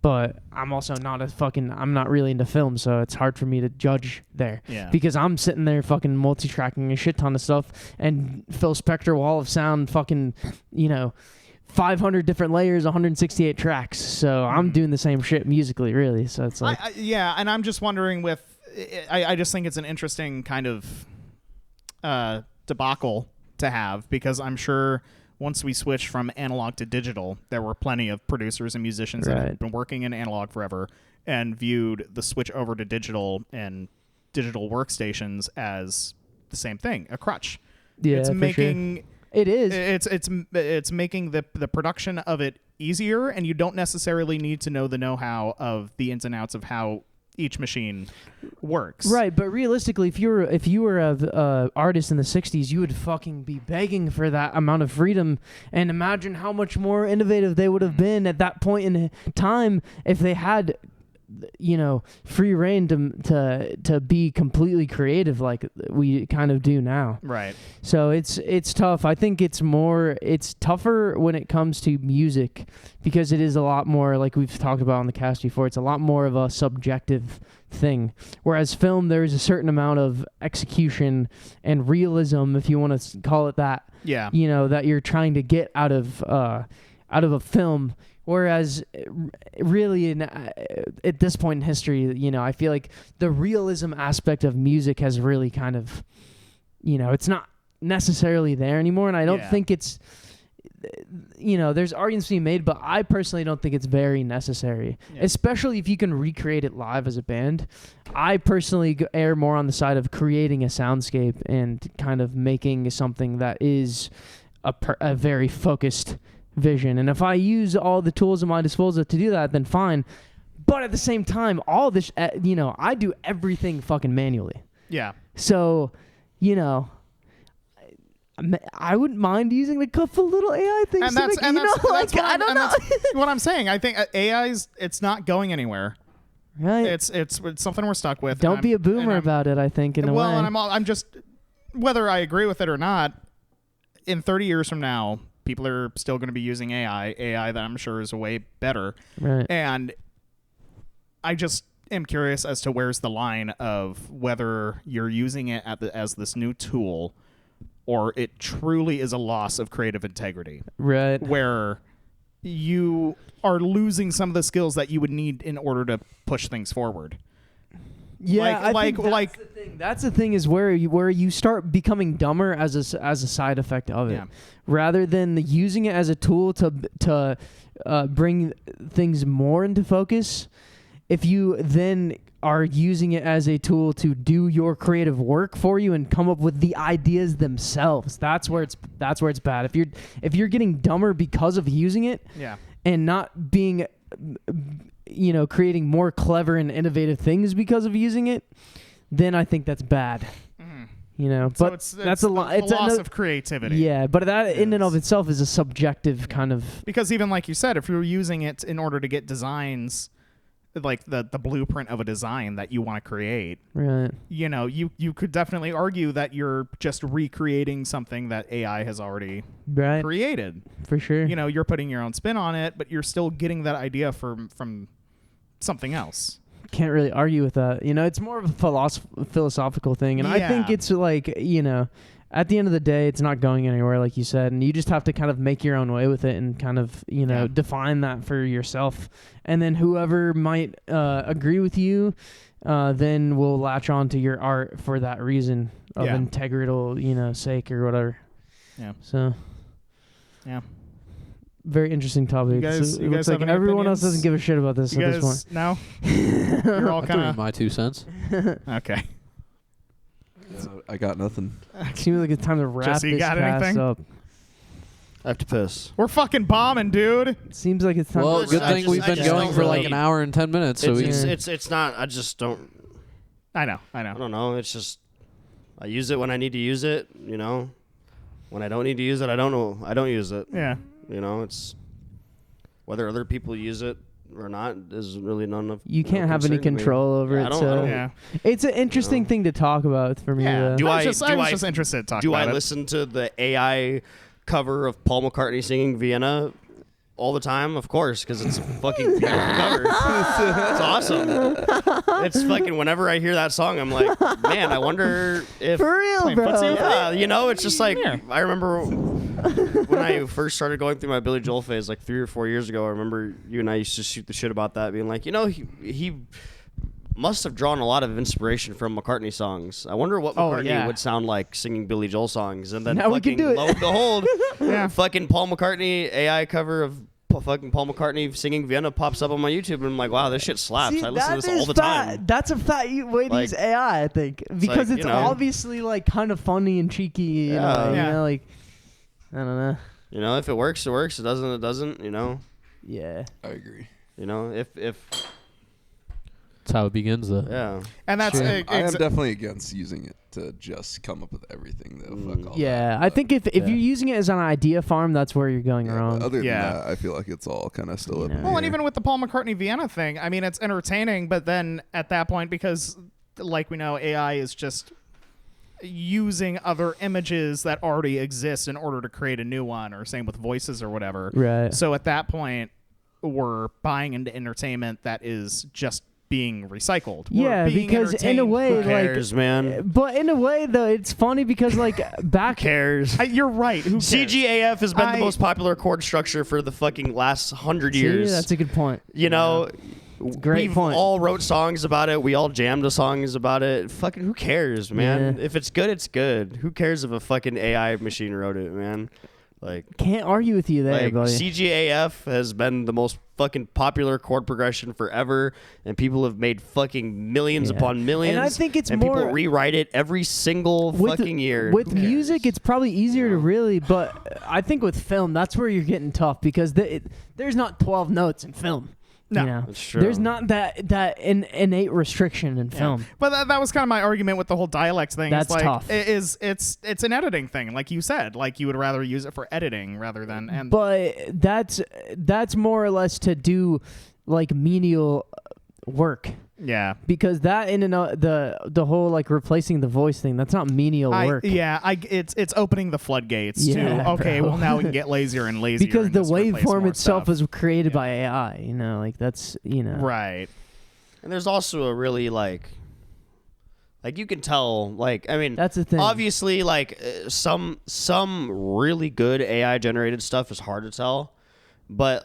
But I'm also I'm not really into film, so it's hard for me to judge there. Yeah. Because I'm sitting there fucking multi-tracking a shit ton of stuff, and Phil Spector Wall of Sound fucking, 500 different layers, 168 tracks. So I'm doing the same shit musically, really. So it's like... and I'm just wondering I just think it's an interesting kind of debacle to have, because I'm sure... Once we switched from analog to digital, there were plenty of producers and musicians that had been working in analog forever and viewed the switch over to digital and digital workstations as the same thing, a crutch. Yeah, it's making sure. It is. It's making the production of it easier, and you don't necessarily need to know the know-how of the ins and outs of how each machine works. Right, but realistically, if you were a artist in the 60s, you would fucking be begging for that amount of freedom, and imagine how much more innovative they would have been at that point in time if they had free reign to be completely creative like we kind of do now. Right. So it's tough. I think it's tougher when it comes to music, because it is a lot more, like we've talked about on the cast before, it's a lot more of a subjective thing. Whereas film, there's a certain amount of execution and realism, if you want to call it that. Yeah. That you're trying to get out of a film. Whereas, really, at this point in history, I feel like the realism aspect of music has really kind of, it's not necessarily there anymore. And I don't think it's, there's arguments being made, but I personally don't think it's very necessary, especially if you can recreate it live as a band. I personally err more on the side of creating a soundscape and kind of making something that is a very focused vision. And if I use all the tools at my disposal to do that, then fine. But at the same time, all this, I do everything fucking manually. Yeah. So, I wouldn't mind using a couple little AI things. And that's what I'm saying. I think it's not going anywhere. Right. It's something we're stuck with. Don't be a boomer about it, I think, in a way. And I'm just, whether I agree with it or not, in 30 years from now, people are still going to be using AI that I'm sure is way better. Right. And I just am curious as to where's the line of whether you're using it as this new tool or it truly is a loss of creative integrity. Right. Where you are losing some of the skills that you would need in order to push things forward. Yeah, I think that's the thing. That's the thing, is where you start becoming dumber as a side effect of it, rather than using it as a tool to bring things more into focus. If you then are using it as a tool to do your creative work for you and come up with the ideas themselves, that's where it's bad. If you're getting dumber because of using it, and not being creating more clever and innovative things because of using it, then I think that's bad. But so it's that's a lot. It's a loss of creativity. Yeah, but that in and of itself is a subjective kind of. Because even like you said, if you were using it in order to get designs like the blueprint of a design that you want to create, Right. you know, you could definitely argue that you're just recreating something that AI has already Right. created. For sure. You know, you're putting your own spin on it, but you're still getting that idea from something else. Can't really argue with that. You know, it's more of a philosophical thing, and I think Yeah. it's like, you know, at the end of the day, it's not going anywhere, like you said, and you just have to kind of make your own way with it and kind of, you know, Yeah. define that for yourself. And then whoever might agree with you, then will latch on to your art for that reason of Yeah. integral, you know, sake or whatever. Yeah. So, Yeah. very interesting topic. You guys- So you it looks guys have like any everyone else opinions? doesn't give a shit about this You at this guys point. no? You're all I threw in kind my 2 cents. of okay. Yeah, I got nothing. Seems like it's time to wrap Jesse, you this got cast anything? up. I have to piss. We're fucking bombing, dude. Seems like it's time. Well, to good I thing just- we've I been just going don't for like really- an hour and 10 minutes. So It's, we it's not. I just don't. I know. I don't know. It's just I use it when I need to use it. You know, when I don't need to use it, I don't know. I don't use it. Yeah. You know, it's whether other people use it or not is really none of. You can't have any concern to me. control over Yeah, it. I don't- so I don't- Yeah. it's an interesting thing to talk about for me. Yeah. Do I I- was do I- just interested to talk Do about I it. listen to the AI cover of Paul McCartney singing Vienna all the time? Of course, because it's a fucking beautiful cover. It's awesome. It's fucking whenever I hear that song, I'm like, man, I wonder if For real, Playing bro. footsie with yeah, you know, it's just like Yeah. I remember when I first started going through my Billy Joel phase, like 3 or 4 years ago. I remember you and I used to shoot the shit about that, being like, you know, he must have drawn a lot of inspiration from McCartney songs. I wonder what Oh, McCartney yeah. would sound like singing Billy Joel songs. And then Now we can fucking do it. lo and behold, Yeah. fucking Paul McCartney AI cover of fucking Paul McCartney singing Vienna pops up on my YouTube, and I'm like, wow, this shit slaps. See, I listen to that this all is the fat. time. That's a fat way to Like, use AI, I think, because like, it's you know. obviously like kind of funny and cheeky. You Yeah. know, Yeah. you know, like I don't know. You know, if it works, it works. It doesn't, it doesn't. You know, Yeah. I agree. if that's how it begins, though. yeah. And that's Sure. I am definitely against using it to just come up with everything, though. Fuck all Yeah, that. I think if Yeah. you're using it as an idea farm, that's where you're going Yeah, but wrong. other than Yeah. that, I feel like it's all kind of still up You in know. Well, the and air. even with the Paul McCartney Vienna thing, I mean, it's entertaining, but then at that point, because like we know, AI is just using other images that already exist in order to create a new one, or same with voices or whatever. Right. So at that point, we're buying into entertainment that is just being recycled. We're Yeah, being because in a entertained way, Who by- cares, man? But in a way, though, it's funny because like back. Cares. You're right. Who cares? CGAF has been I- the most popular chord structure for the fucking last 100 See, years. that's a good point. You know, Great we've point. all wrote songs about it. We all jammed to songs about it. Fucking who cares, man? Yeah. If it's good, it's good. Who cares if a fucking AI machine wrote it, man? Like, Can't argue with you there, buddy. CGAF has been the most fucking popular chord progression forever, and people have made fucking millions Yeah. upon millions. And I think it's and more- people rewrite it every single fucking year. With Who cares? music, it's probably easier to really, but I think with film, that's where you're getting tough because there's not 12 notes in film. No. You know? That's true. There's not that innate restriction in film. But that was kind of my argument with the whole dialect thing. That's it's like, tough. It's an editing thing, like you said. Like you would rather use it for editing rather than and But that's more or less to do like menial work. yeah. Because that in and the whole like replacing the voice thing, that's not menial work. It's opening the floodgates Yeah, to okay, bro. well now we can get lazier and lazier Because and the just replace waveform more itself stuff. was created Yeah. by AI. You know, like that's right. And there's also a really like you can tell, like, I mean, That's the thing. obviously, like some really good AI generated stuff is hard to tell, but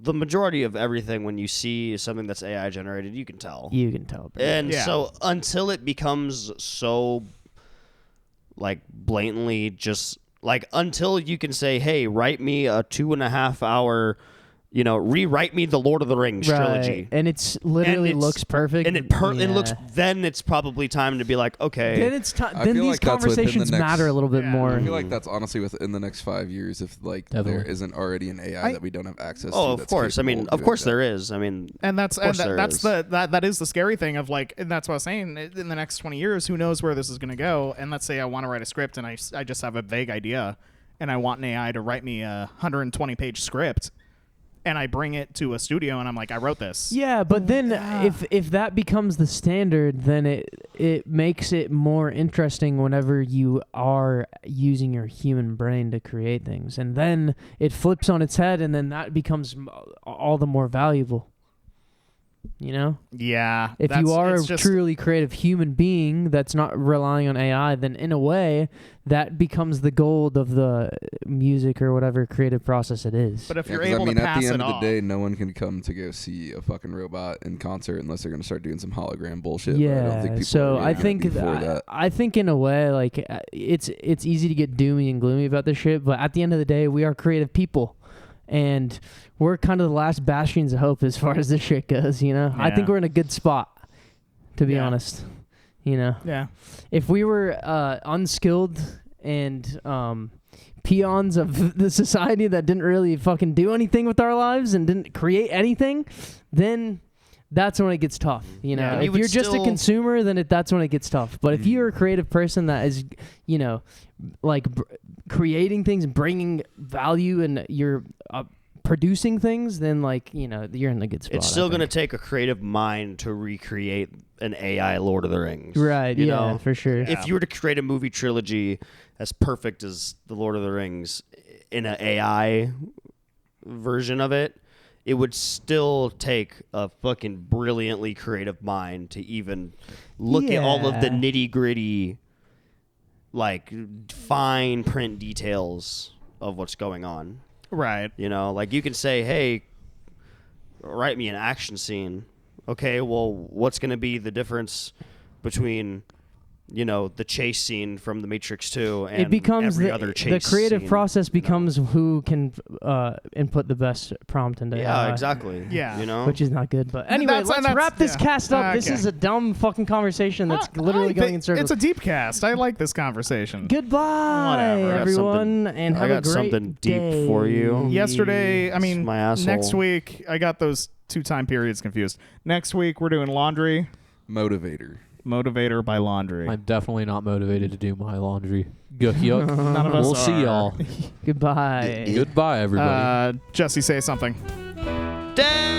the majority of everything when you see something that's AI generated, you can tell. You can tell. Bro. And Yeah. so until it becomes so like blatantly just like until you can say, hey, write me a 2.5 hour, rewrite me the Lord of the Rings trilogy. And it's literally it's- looks perfect. And it looks, then it's probably time to be like, okay. Then it's time. I Then feel these like that's within the conversations next- matter a little bit Yeah. more. I feel like that's honestly within the next 5 years if like there Definitely. isn't already an AI that we don't have access to. Oh, of that's course. I capable mean, of of doing course that. there is. I mean, And that's course there that's is. that is the scary thing of like, and that's what I was saying. In the next 20 years, who knows where this is going to go? And let's say I want to write a script, and I just have a vague idea, and I want an AI to write me a 120-page script, and I bring it to a studio and I'm like, I wrote this. Yeah, but then if that becomes the standard, then it makes it more interesting whenever you are using your human brain to create things, and then it flips on its head, and then that becomes all the more valuable. You know? Yeah. If you are a truly creative human being that's not relying on AI, then in a way, that becomes the gold of the music or whatever creative process it is. But if Yeah, you're 'cause able I mean, to at pass the end it of the off, day, no one can come to go see a fucking robot in concert unless they're going to start doing some hologram bullshit. But I don't think Yeah, people so are I really think gonna be for that. I think in a way, like it's easy to get doomy and gloomy about this shit, but at the end of the day, we are creative people. And we're kind of the last bastions of hope as far as this shit goes, you know? I think Yeah. we're in a good spot, to be Yeah. honest. You know? Yeah. If we were unskilled and peons of the society that didn't really fucking do anything with our lives and didn't create anything, then that's when it gets tough, you know? Yeah. If you're just a consumer, then that's when it gets tough. But if you're a creative person that is, you know, like creating things, bringing value, and you're producing things, then, like, you know, you're in a good spot. It's still I going to think. take a creative mind to recreate an AI Lord of the Rings. Right, you yeah, know? for sure. Yeah. If you were to create a movie trilogy as perfect as The Lord of the Rings in an AI version of it, it would still take a fucking brilliantly creative mind to even look at all of the Yeah. nitty-gritty, like, fine print details of what's going on. Right. You know, like, you can say, hey, write me an action scene. Okay, well, what's going to be the difference between, you know, the chase scene from The Matrix 2 and It becomes every other chase the creative scene, process you know? becomes who can input the best prompt into Yeah, AI. exactly. Yeah. You know? Which is not good. But anyway, That's- let's that's- wrap this yeah. cast up. This Okay. is a dumb fucking conversation that's literally going in circles. It's a deep cast. I like this conversation. Goodbye, Whatever. I got everyone, and I have got a great something deep day. for you. Yesterday, I mean, my asshole. next week, I got those 2 time periods confused. Next week, we're doing laundry. Motivator. Motivator by laundry. I'm definitely not motivated to do my laundry. Yuck. None of us We'll see are. y'all. Goodbye. Goodbye, everybody. Jesse, say something. Damn!